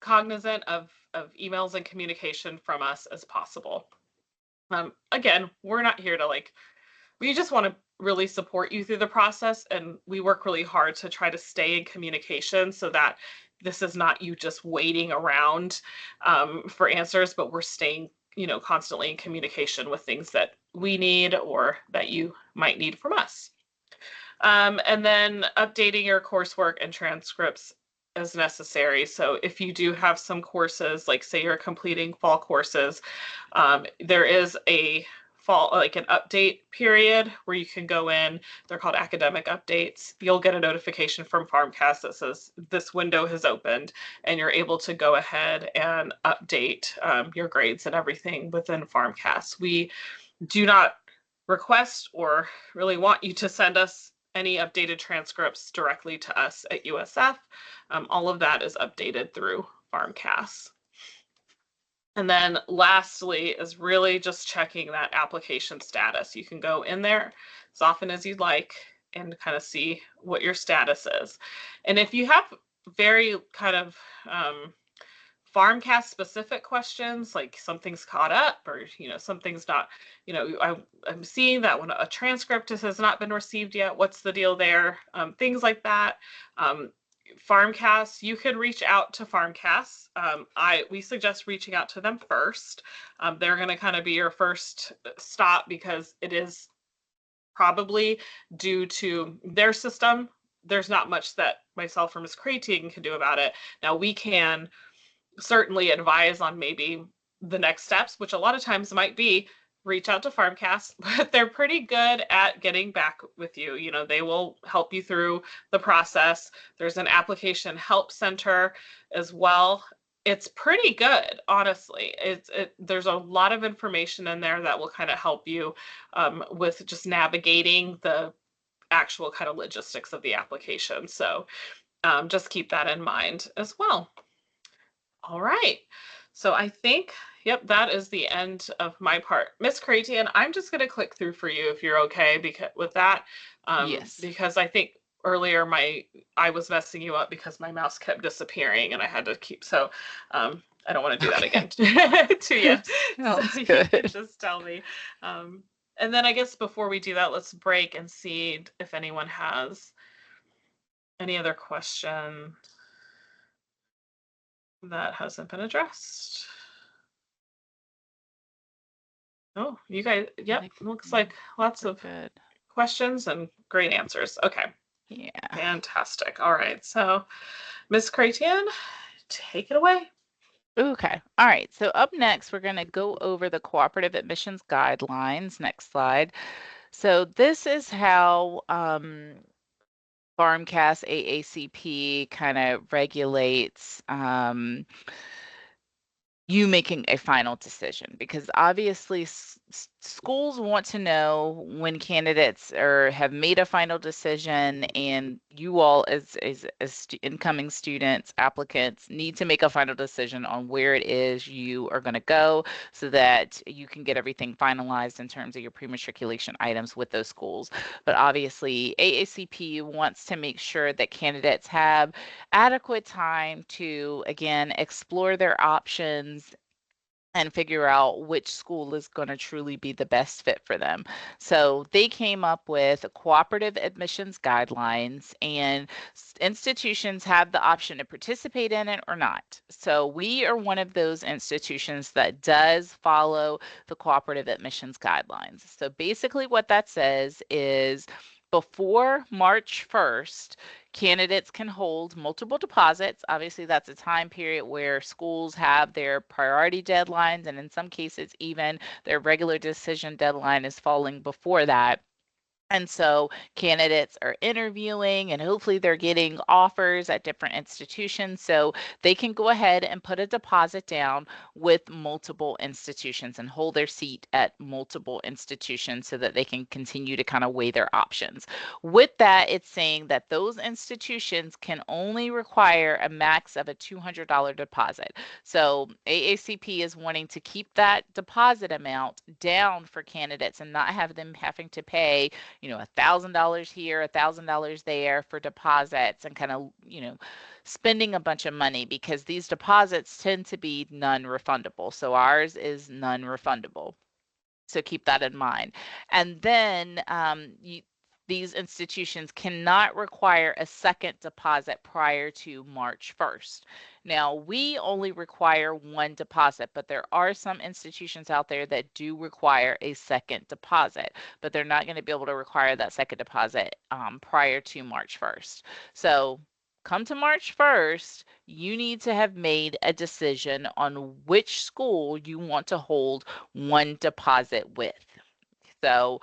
cognizant of emails and communication from us as possible. Again, we're not here to, like, we just want to really support you through the process, and we work really hard to try to stay in communication so that this is not you just waiting around for answers, but we're staying, you know, constantly in communication with things that we need or that you might need from us. And then updating your coursework and transcripts as necessary. So if you do have some courses, like say you're completing fall courses, there is a fall, like an update period where you can go in. They're called academic updates. You'll get a notification from PharmCast that says this window has opened, and you're able to go ahead and update your grades and everything within PharmCast. We do not request or really want you to send us any updated transcripts directly to us at USF. All of that is updated through PharmCast. And then lastly is really just checking that application status. You can go in there as often as you'd like and kind of see what your status is. And if you have very kind of PharmCast specific questions, like something's caught up, or, you know, something's not, you know, I'm seeing that when a transcript has not been received yet, what's the deal there? Things like that. PharmCast, you can reach out to PharmCast. We suggest reaching out to them first. They're going to kind of be your first stop, because it is probably due to their system. There's not much that myself or Ms. Cratian can do about it. Now, we can certainly advise on maybe the next steps, which a lot of times might be reach out to PharmCast, but they're pretty good at getting back with you. You know, they will help you through the process. There's an application help center as well it's pretty good, honestly. There's a lot of information in there that will kind of help you with just navigating the actual kind of logistics of the application. So just keep that in mind as well. All right. So I think, yep, that is the end of my part. Miss Cratian, I'm just going to click through for you if you're okay because with that, Yes. because I think earlier I was messing you up because my mouse kept disappearing and I had to keep, so I don't want to do that again to you. Sounds So you can good. just tell me. And then I guess before we do that, let's break and see if anyone has any other question that hasn't been addressed. Oh, you guys, yep, looks like lots of good questions and great answers. Okay, Yeah. fantastic. All right, so Ms. Cratian, take it away. Okay. All right. So up next, we're going to go over the cooperative admissions guidelines. Next slide. So this is how PharmCast AACP kind of regulates you making a final decision, because obviously schools want to know when candidates have made a final decision, and you all as incoming students, applicants, need to make a final decision on where it is you are going to go so that you can get everything finalized in terms of your pre-matriculation items with those schools. But obviously AACP wants to make sure that candidates have adequate time to, again, explore their options and figure out which school is going to truly be the best fit for them. So they came up with cooperative admissions guidelines, and institutions have the option to participate in it or not. So we are one of those institutions that does follow the cooperative admissions guidelines. So basically what that says is before March 1st, candidates can hold multiple deposits. Obviously, that's a time period where schools have their priority deadlines, and in some cases, even their regular decision deadline is falling before that. And so candidates are interviewing, and hopefully they're getting offers at different institutions. So they can go ahead and put a deposit down with multiple institutions and hold their seat at multiple institutions so that they can continue to kind of weigh their options. With that, it's saying that those institutions can only require a max of a $200 deposit. So AACP is wanting to keep that deposit amount down for candidates and not have them having to pay $1,000 here, $1,000 there for deposits, and kind of, spending a bunch of money, because these deposits tend to be non-refundable. So ours is non-refundable. So keep that in mind. And then these institutions cannot require a second deposit prior to March 1st. Now, we only require one deposit, but there are some institutions out there that do require a second deposit, but they're not going to be able to require that second deposit prior to March 1st. So come to March 1st, you need to have made a decision on which school you want to hold one deposit with. So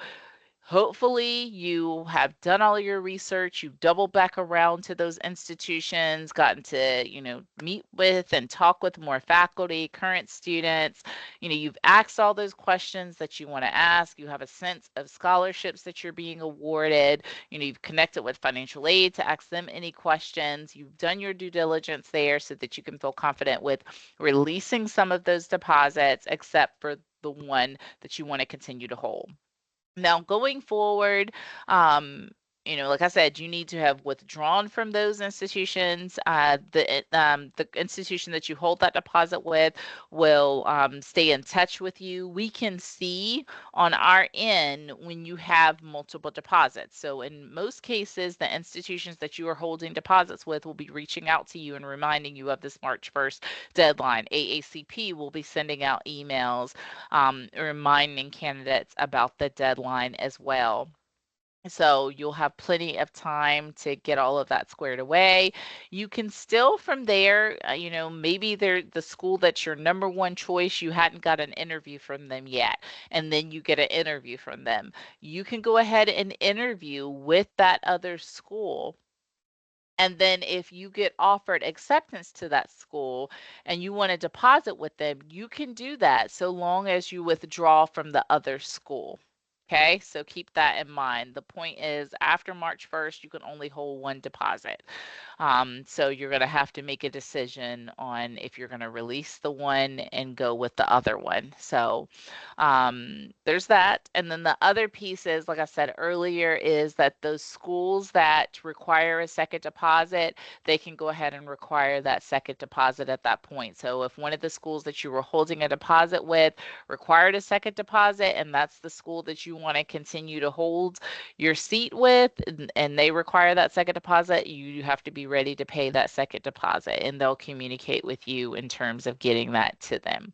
hopefully you have done all your research, you've doubled back around to those institutions, gotten to, meet with and talk with more faculty, current students. You've asked all those questions that you want to ask. You have a sense of scholarships that you're being awarded. You've connected with financial aid to ask them any questions. You've done your due diligence there so that you can feel confident with releasing some of those deposits, except for the one that you want to continue to hold. Now, going forward, like I said, you need to have withdrawn from those institutions. The institution that you hold that deposit with will stay in touch with you. We can see on our end when you have multiple deposits. So in most cases, the institutions that you are holding deposits with will be reaching out to you and reminding you of this March 1st deadline. AACP will be sending out emails reminding candidates about the deadline as well. So you'll have plenty of time to get all of that squared away. You can still from there, maybe they're the school that's your number one choice. You hadn't got an interview from them yet, and then you get an interview from them. You can go ahead and interview with that other school And then if you get offered acceptance to that school and you want to deposit with them, you can do that so long as you withdraw from the other school. Okay, so keep that in mind. The point is, after March 1st, you can only hold one deposit. So you're going to have to make a decision on if you're going to release the one and go with the other one. So there's that. And then the other piece is, like I said earlier, is that those schools that require a second deposit, they can go ahead and require that second deposit at that point. So if one of the schools that you were holding a deposit with required a second deposit, and that's the school that you want to continue to hold your seat with, and they require that second deposit, you have to be ready to pay that second deposit, and they'll communicate with you in terms of getting that to them.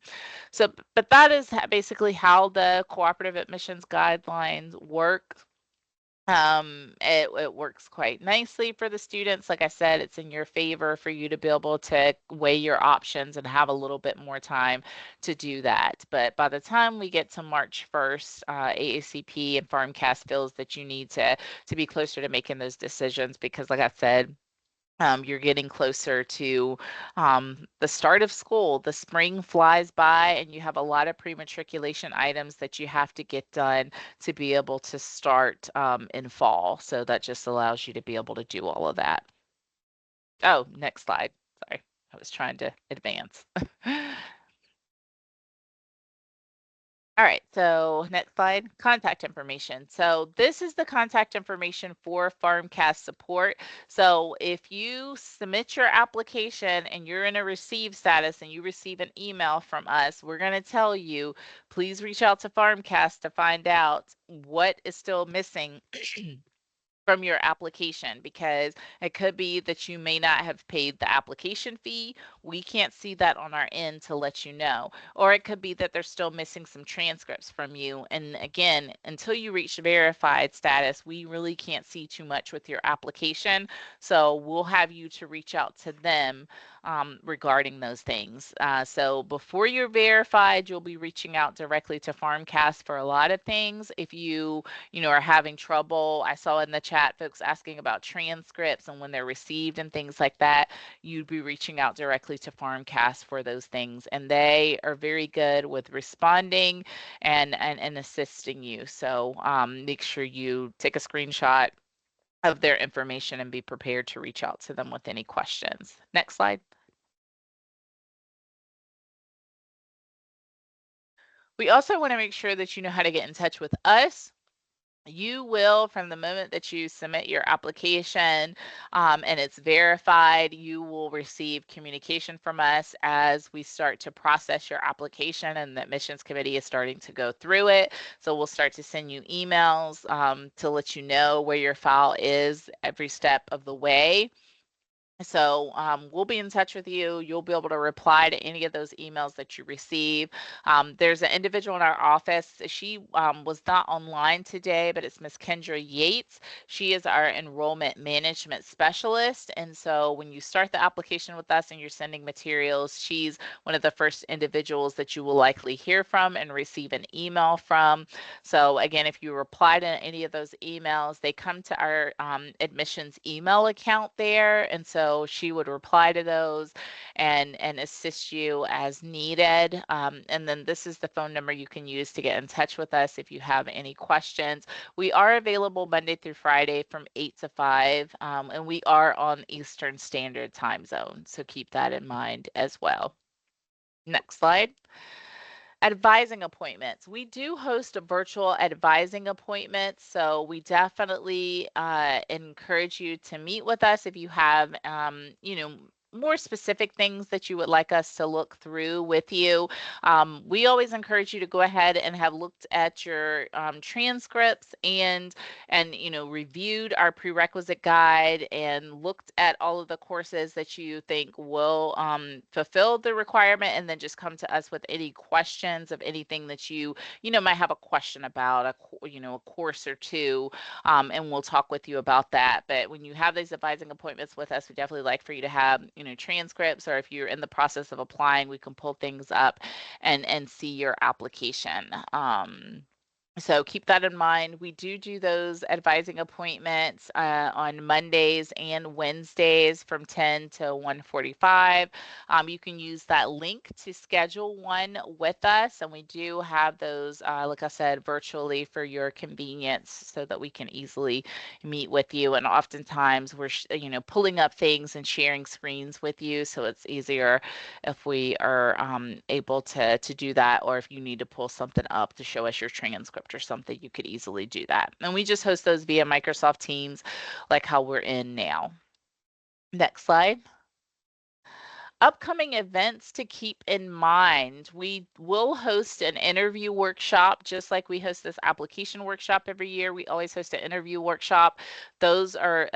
So, but that is basically how the cooperative admissions guidelines work. It works quite nicely for the students. Like I said, it's in your favor for you to be able to weigh your options and have a little bit more time to do that. But by the time we get to March 1st, AACP and PharmCast feels that you need to be closer to making those decisions because, like I said, you're getting closer to the start of school. The spring flies by, and you have a lot of pre-matriculation items that you have to get done to be able to start in fall. So that just allows you to be able to do all of that. Oh, next slide. Sorry, I was trying to advance. All right, so next slide, contact information. So this is the contact information for PharmCast support. So if you submit your application and you're in a receive status and you receive an email from us, we're going to tell you, please reach out to PharmCast to find out what is still missing from your application, because it could be that you may not have paid the application fee. We can't see that on our end to let you know. Or it could be that they're still missing some transcripts from you. And again, until you reach verified status, we really can't see too much with your application. So we'll have you to reach out to them regarding those things. So before you're verified, you'll be reaching out directly to PharmCast for a lot of things. If you are having trouble, I saw in the chat folks asking about transcripts and when they're received and things like that, you'd be reaching out directly to PharmCast for those things. And they are very good with responding and assisting you. So make sure you take a screenshot of their information and be prepared to reach out to them with any questions. Next slide. We also want to make sure that you know how to get in touch with us. You will, from the moment that you submit your application and it's verified, you will receive communication from us as we start to process your application, and the admissions committee is starting to go through it. So we'll start to send you emails to let you know where your file is every step of the way. So we'll be in touch with you. You'll be able to reply to any of those emails that you receive. There's an individual in our office. She was not online today, but it's Miss Kendra Yates. She is our enrollment management specialist. And so when you start the application with us and you're sending materials, she's one of the first individuals that you will likely hear from and receive an email from. So again, if you reply to any of those emails, they come to our admissions email account there. And so she would reply to those and assist you as needed. And then this is the phone number you can use to get in touch with us if you have any questions. We are available Monday through Friday from 8 to 5, and we are on Eastern Standard Time Zone. So keep that in mind as well. Next slide. Advising appointments. We do host a virtual advising appointment, so we definitely encourage you to meet with us if you have, more specific things that you would like us to look through with you. We always encourage you to go ahead and have looked at your transcripts and reviewed our prerequisite guide and looked at all of the courses that you think will fulfill the requirement, and then just come to us with any questions of anything that you might have a question about a course or two, and we'll talk with you about that. But when you have these advising appointments with us, we definitely like for you to have transcripts, or if you're in the process of applying, we can pull things up and see your application. So keep that in mind. We do those advising appointments on Mondays and Wednesdays from 10 to 1:45. You can use that link to schedule one with us, and we do have those, like I said, virtually for your convenience, so that we can easily meet with you. And oftentimes we're, pulling up things and sharing screens with you, so it's easier if we are able to do that, or if you need to pull something up to show us your transcript or something, you could easily do that. And we just host those via Microsoft Teams, like how we're in now. Next slide. Upcoming events to keep in mind. We will host an interview workshop, just like we host this application workshop every year. We always host an interview workshop. Those are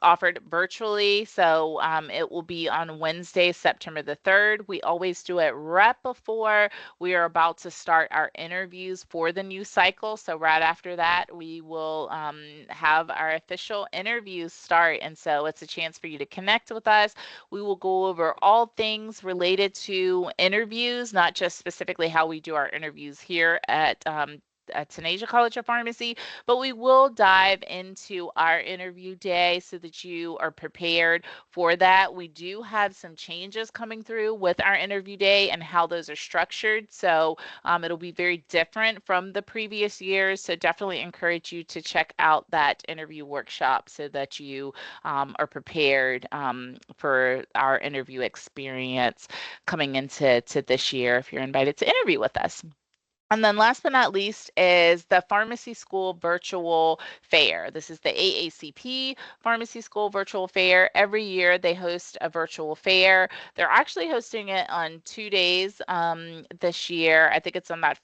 offered virtually. So it will be on Wednesday, September the 3rd. We always do it right before we are about to start our interviews for the new cycle. So right after that, we will have our official interviews start. And so it's a chance for you to connect with us. We will go over all things related to interviews, not just specifically how we do our interviews here at Tenasia College of Pharmacy, but we will dive into our interview day so that you are prepared for that. We do have some changes coming through with our interview day and how those are structured. So it'll be very different from the previous years. So definitely encourage you to check out that interview workshop so that you are prepared for our interview experience coming into this year if you're invited to interview with us. And then last but not least is the Pharmacy School Virtual Fair. This is the AACP Pharmacy School Virtual Fair. Every year they host a virtual fair. They're actually hosting it on 2 days this year. I think it's on that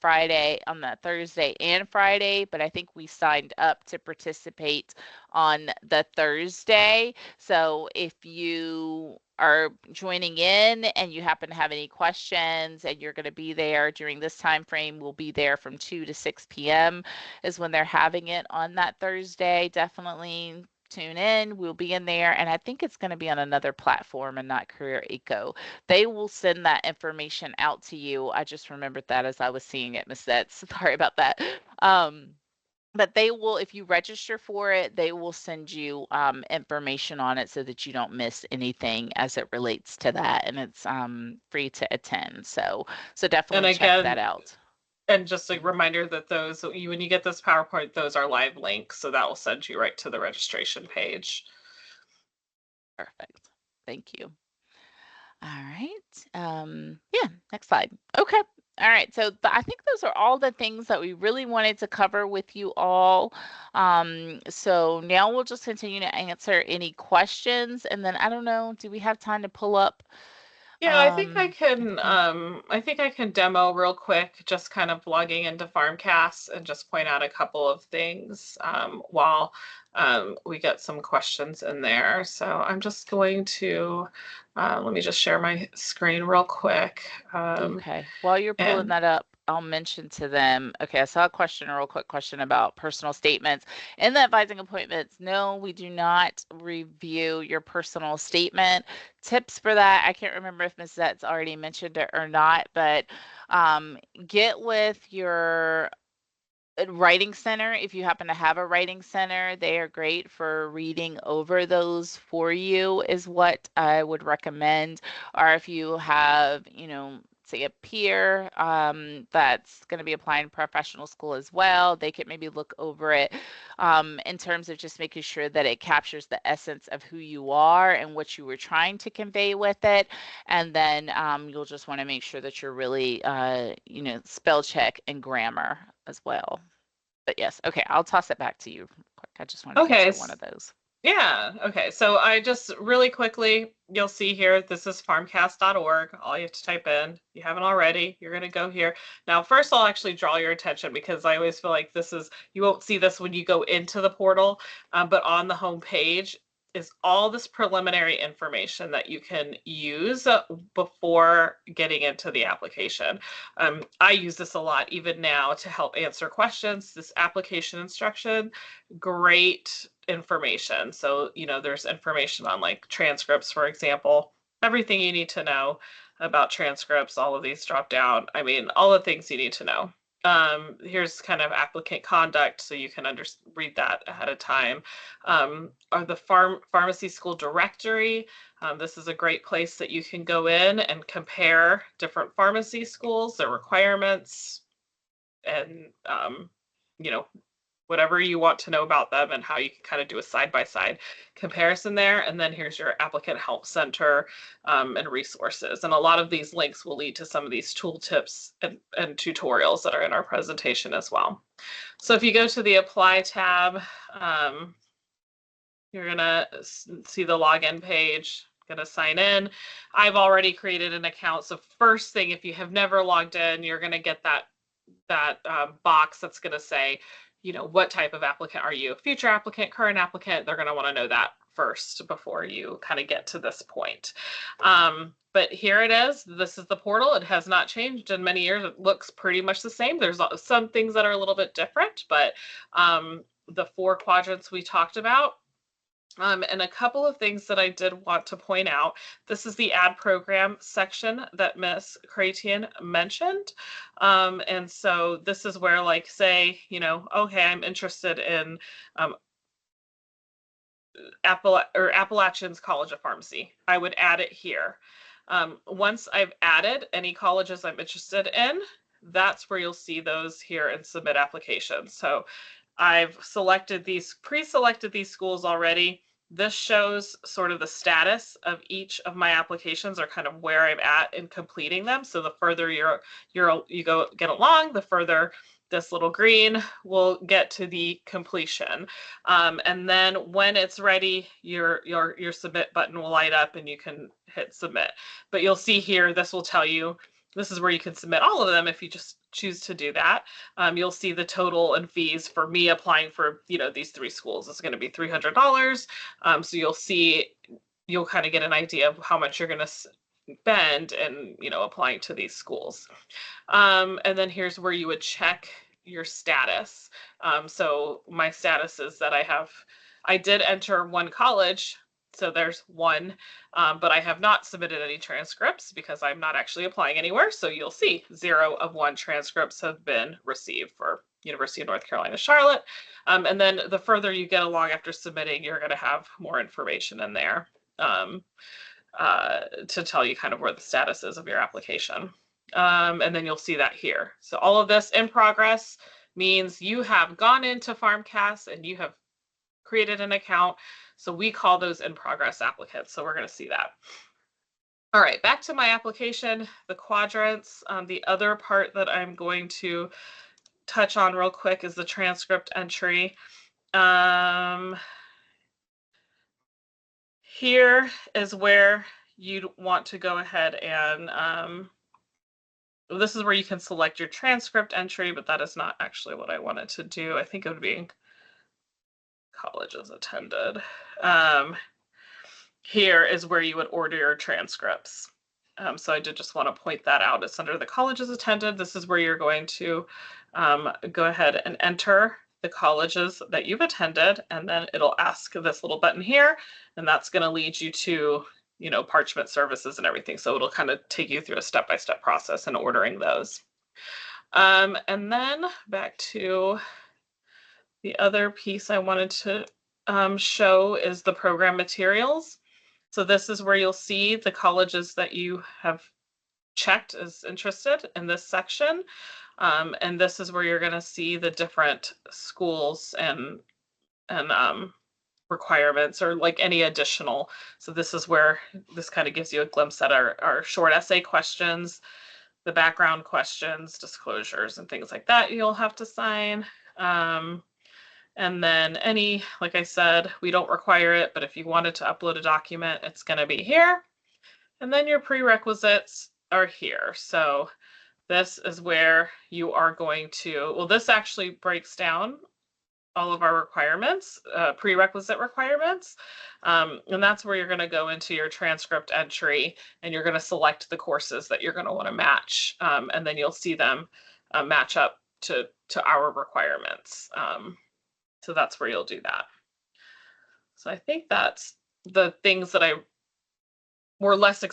Thursday and Friday, but I think we signed up to participate on the Thursday. So if you are joining in and you happen to have any questions and you're going to be there during this time frame, we'll be there from 2 to 6 p.m. is when they're having it on that Thursday. Definitely tune in. We'll be in there, and I think it's going to be on another platform and not Career Eco. They will send that information out to you. I just remembered that as I was seeing it, Ms. Setz. Sorry about that. But they will, if you register for it, they will send you information on it so that you don't miss anything as it relates to that. And it's free to attend. So definitely check that out. And just a reminder that when you get this PowerPoint, those are live links. So that will send you right to the registration page. Perfect. Thank you. All right. Yeah, next slide. Okay. All right, so I think those are all the things that we really wanted to cover with you all. So now we'll just continue to answer any questions, and then I don't know, do we have time to pull up? Yeah, I think I can demo real quick, just kind of logging into PharmCast and just point out a couple of things while we get some questions in there. So I'm just going to let me just share my screen real quick. Okay, while you're pulling that up, I'll mention to them. Okay, I saw a real quick question about personal statements. In the advising appointments, no, we do not review your personal statement. Tips for that, I can't remember if Ms. Zetz already mentioned it or not, but get with your writing center. If you happen to have a writing center, they are great for reading over those for you, is what I would recommend. Or if you have, say a peer that's going to be applying professional school as well, they could maybe look over it in terms of just making sure that it captures the essence of who you are and what you were trying to convey with it. And then you'll just want to make sure that you're really, spell check and grammar as well. But yes, okay, I'll toss it back to you quick. I just want to answer one of those. Yeah, okay. So I just really quickly, you'll see here, this is pharmcast.org. All you have to type in. If you haven't already, you're going to go here. Now, first I'll actually draw your attention because I always feel like you won't see this when you go into the portal, but on the home page is all this preliminary information that you can use before getting into the application. I use this a lot even now to help answer questions. This application instruction, great information. So, there's information on like transcripts, for example, everything you need to know about transcripts, all of these drop down. I mean, all the things you need to know. Here's kind of applicant conduct, so you can read that ahead of time. Are the pharmacy school directory. This is a great place that you can go in and compare different pharmacy schools, their requirements, and you know, whatever you want to know about them and how you can kind of do a side-by-side comparison there. And then here's your applicant help center and resources. And a lot of these links will lead to some of these tooltips and tutorials that are in our presentation as well. So if you go to the Apply tab, you're gonna see the login page. Gonna sign in. I've already created an account. So first thing, if you have never logged in, you're gonna get that box that's going to say, what type of applicant are you? Future applicant, current applicant. They're going to want to know that first before you kind of get to this point. But here it is. This is the portal. It has not changed in many years. It looks pretty much the same. There's some things that are a little bit different, but the 4 quadrants we talked about. And a couple of things that I did want to point out. This is the ad program section that Ms. Cratian mentioned. And so this is where, like, say, okay, I'm interested in Appalachians College of Pharmacy. I would add it here. Once I've added any colleges I'm interested in, that's where you'll see those here and submit applications. So I've pre-selected these schools already. This shows sort of the status of each of my applications, or kind of where I'm at in completing them. So the further you get along, the further this little green will get to the completion. And then when it's ready, your submit button will light up and you can hit submit. But you'll see here, this will tell you, this is where you can submit all of them if you just choose to do that. You'll see the total and fees for me applying for, these 3 schools. It's going to be $300. So you'll kind of get an idea of how much you're going to spend and, applying to these schools. And then here's where you would check your status. So my status is that I did enter 1 college. So there's 1, but I have not submitted any transcripts because I'm not actually applying anywhere. So you'll see 0 of 1 transcripts have been received for University of North Carolina, Charlotte. And then the further you get along after submitting, you're going to have more information in there to tell you kind of where the status is of your application. And then you'll see that here. So all of this in progress means you have gone into PharmCast and you have created an account. So we call those in progress applicants. So we're going to see that. All right, back to my application, the quadrants. The other part that I'm going to touch on real quick is the transcript entry. Here is where you'd want to go ahead and this is where you can select your transcript entry, but that is not actually what I wanted to do. I think it would be colleges attended. Here is where you would order your transcripts. So I did just want to point that out. It's under the colleges attended. This is where you're going to go ahead and enter the colleges that you've attended, and then it'll ask this little button here, and that's going to lead you to parchment services and everything. So it'll kind of take you through a step-by-step process in ordering those. And then back to the other piece I wanted to show is the program materials. So this is where you'll see the colleges that you have checked as interested in this section. And this is where you're going to see the different schools and requirements, or like any additional. So this is where this kind of gives you a glimpse at our short essay questions, the background questions, disclosures, and things like that you'll have to sign. And then like I said, we don't require it, but if you wanted to upload a document, it's going to be here. And then your prerequisites are here. So this is where you are going to, well, this actually breaks down all of our requirements, prerequisite requirements. And that's where you're going to go into your transcript entry, and you're going to select the courses that you're going to want to match. And then you'll see them match up to our requirements. So that's where you'll do that. So I think that's the things that I were less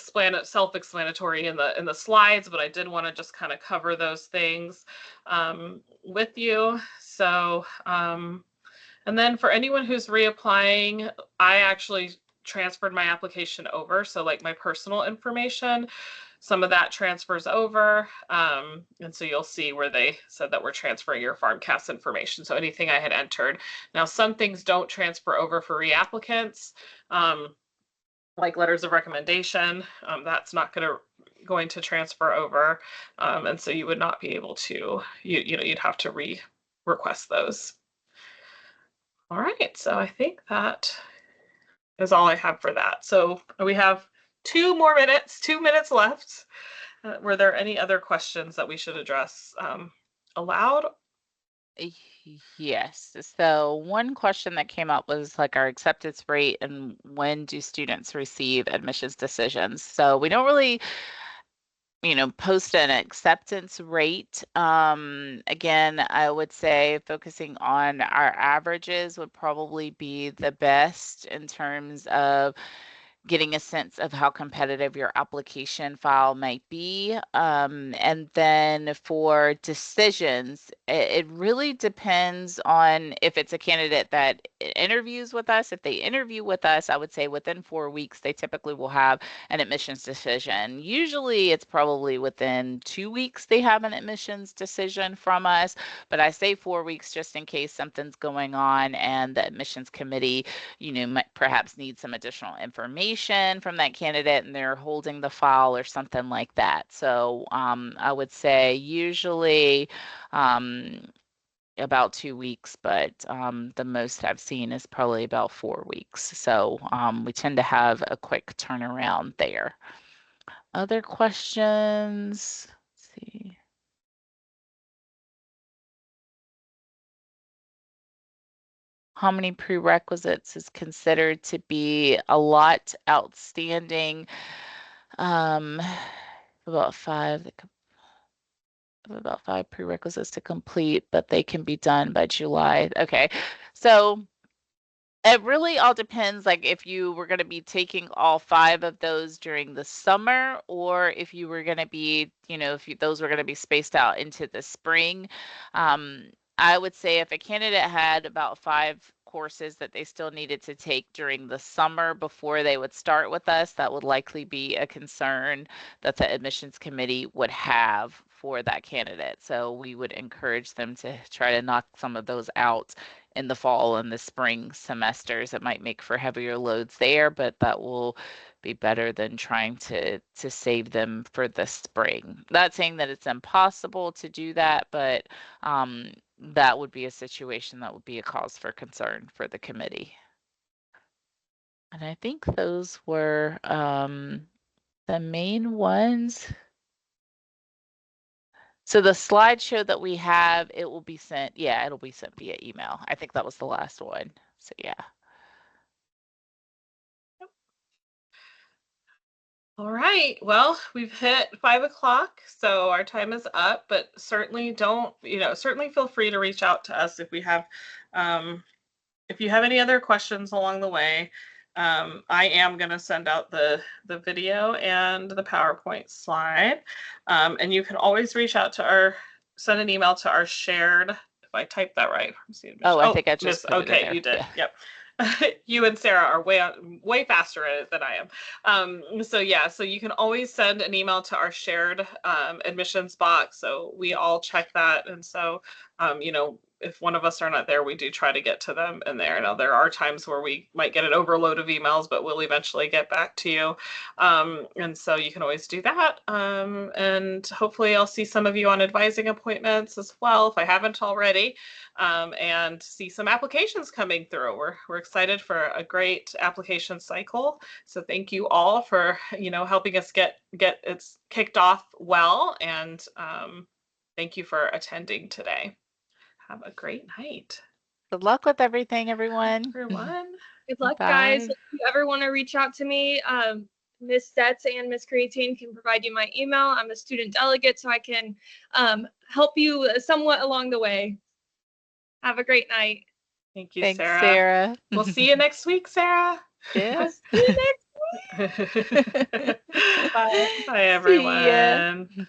self-explanatory in the slides, but I did want to just kind of cover those things with you. So, and then for anyone who's reapplying, I actually transferred my application over. So like my personal information, some of that transfers over. And so you'll see where they said that we're transferring your PharmCast information. So anything I had entered. Now, some things don't transfer over for reapplicants. Like letters of recommendation, that's not going to transfer over, and so you would not be able to. You'd have to request those. All right, so I think that is all I have for that. So we have 2 minutes left. Were there any other questions that we should address aloud? Yes. So one question that came up was like our acceptance rate and when do students receive admissions decisions? So we don't really, post an acceptance rate. Again, I would say focusing on our averages would probably be the best in terms of getting a sense of how competitive your application file might be. And then for decisions, it really depends on if it's a candidate that interviews with us. If they interview with us, I would say within 4 weeks, they typically will have an admissions decision. Usually it's probably within 2 weeks they have an admissions decision from us, but I say 4 weeks just in case something's going on and the admissions committee, might perhaps need some additional information from that candidate and they're holding the file or something like that. So I would say usually about 2 weeks, but the most I've seen is probably about 4 weeks. So we tend to have a quick turnaround there. Other questions? Let's see. How many prerequisites is considered to be a lot outstanding? About 5 prerequisites to complete, but they can be done by July. Okay, so it really all depends, like if you were going to be taking all 5 of those during the summer, or if you were going to be, those were going to be spaced out into the spring. I would say if a candidate had about 5 courses that they still needed to take during the summer before they would start with us, that would likely be a concern that the admissions committee would have for that candidate. So we would encourage them to try to knock some of those out in the fall and the spring semesters. It might make for heavier loads there, but that will be better than trying to save them for the spring. Not saying that it's impossible to do that, but that would be a situation that would be a cause for concern for the committee. And I think those were the main ones. So the slideshow that we have, it will be sent. Yeah, it'll be sent via email. I think that was the last one. So yeah. All right, well, we've hit 5 o'clock, so our time is up, but certainly certainly feel free to reach out to us if you have any other questions along the way. I am going to send out the video and the PowerPoint slide, and you can always reach out to send an email to our shared, if I typed that right. Oh, I think I just put it in there. You did. Yeah. Yep. You and Sarah are way faster at it than I am. So you can always send an email to our shared admissions box. So we all check that. And so, if one of us are not there, we do try to get to them in there. Now, there are times where we might get an overload of emails, but we'll eventually get back to you. And so you can always do that. And hopefully I'll see some of you on advising appointments as well, if I haven't already, and see some applications coming through. We're excited for a great application cycle. So thank you all for, helping us get it kicked off well. And thank you for attending today. Have a great night. Good luck with everything, everyone. Everyone. Good luck, Bye. guys. If you ever want to reach out to me, Miss Setz and Miss Creatine can provide you my email. I'm a student delegate, so I can help you somewhat along the way. Have a great night. Thank you, Thanks, Sarah. Sarah. We'll see you next week, Sarah. Yeah. See you next week. Bye, See ya. everyone.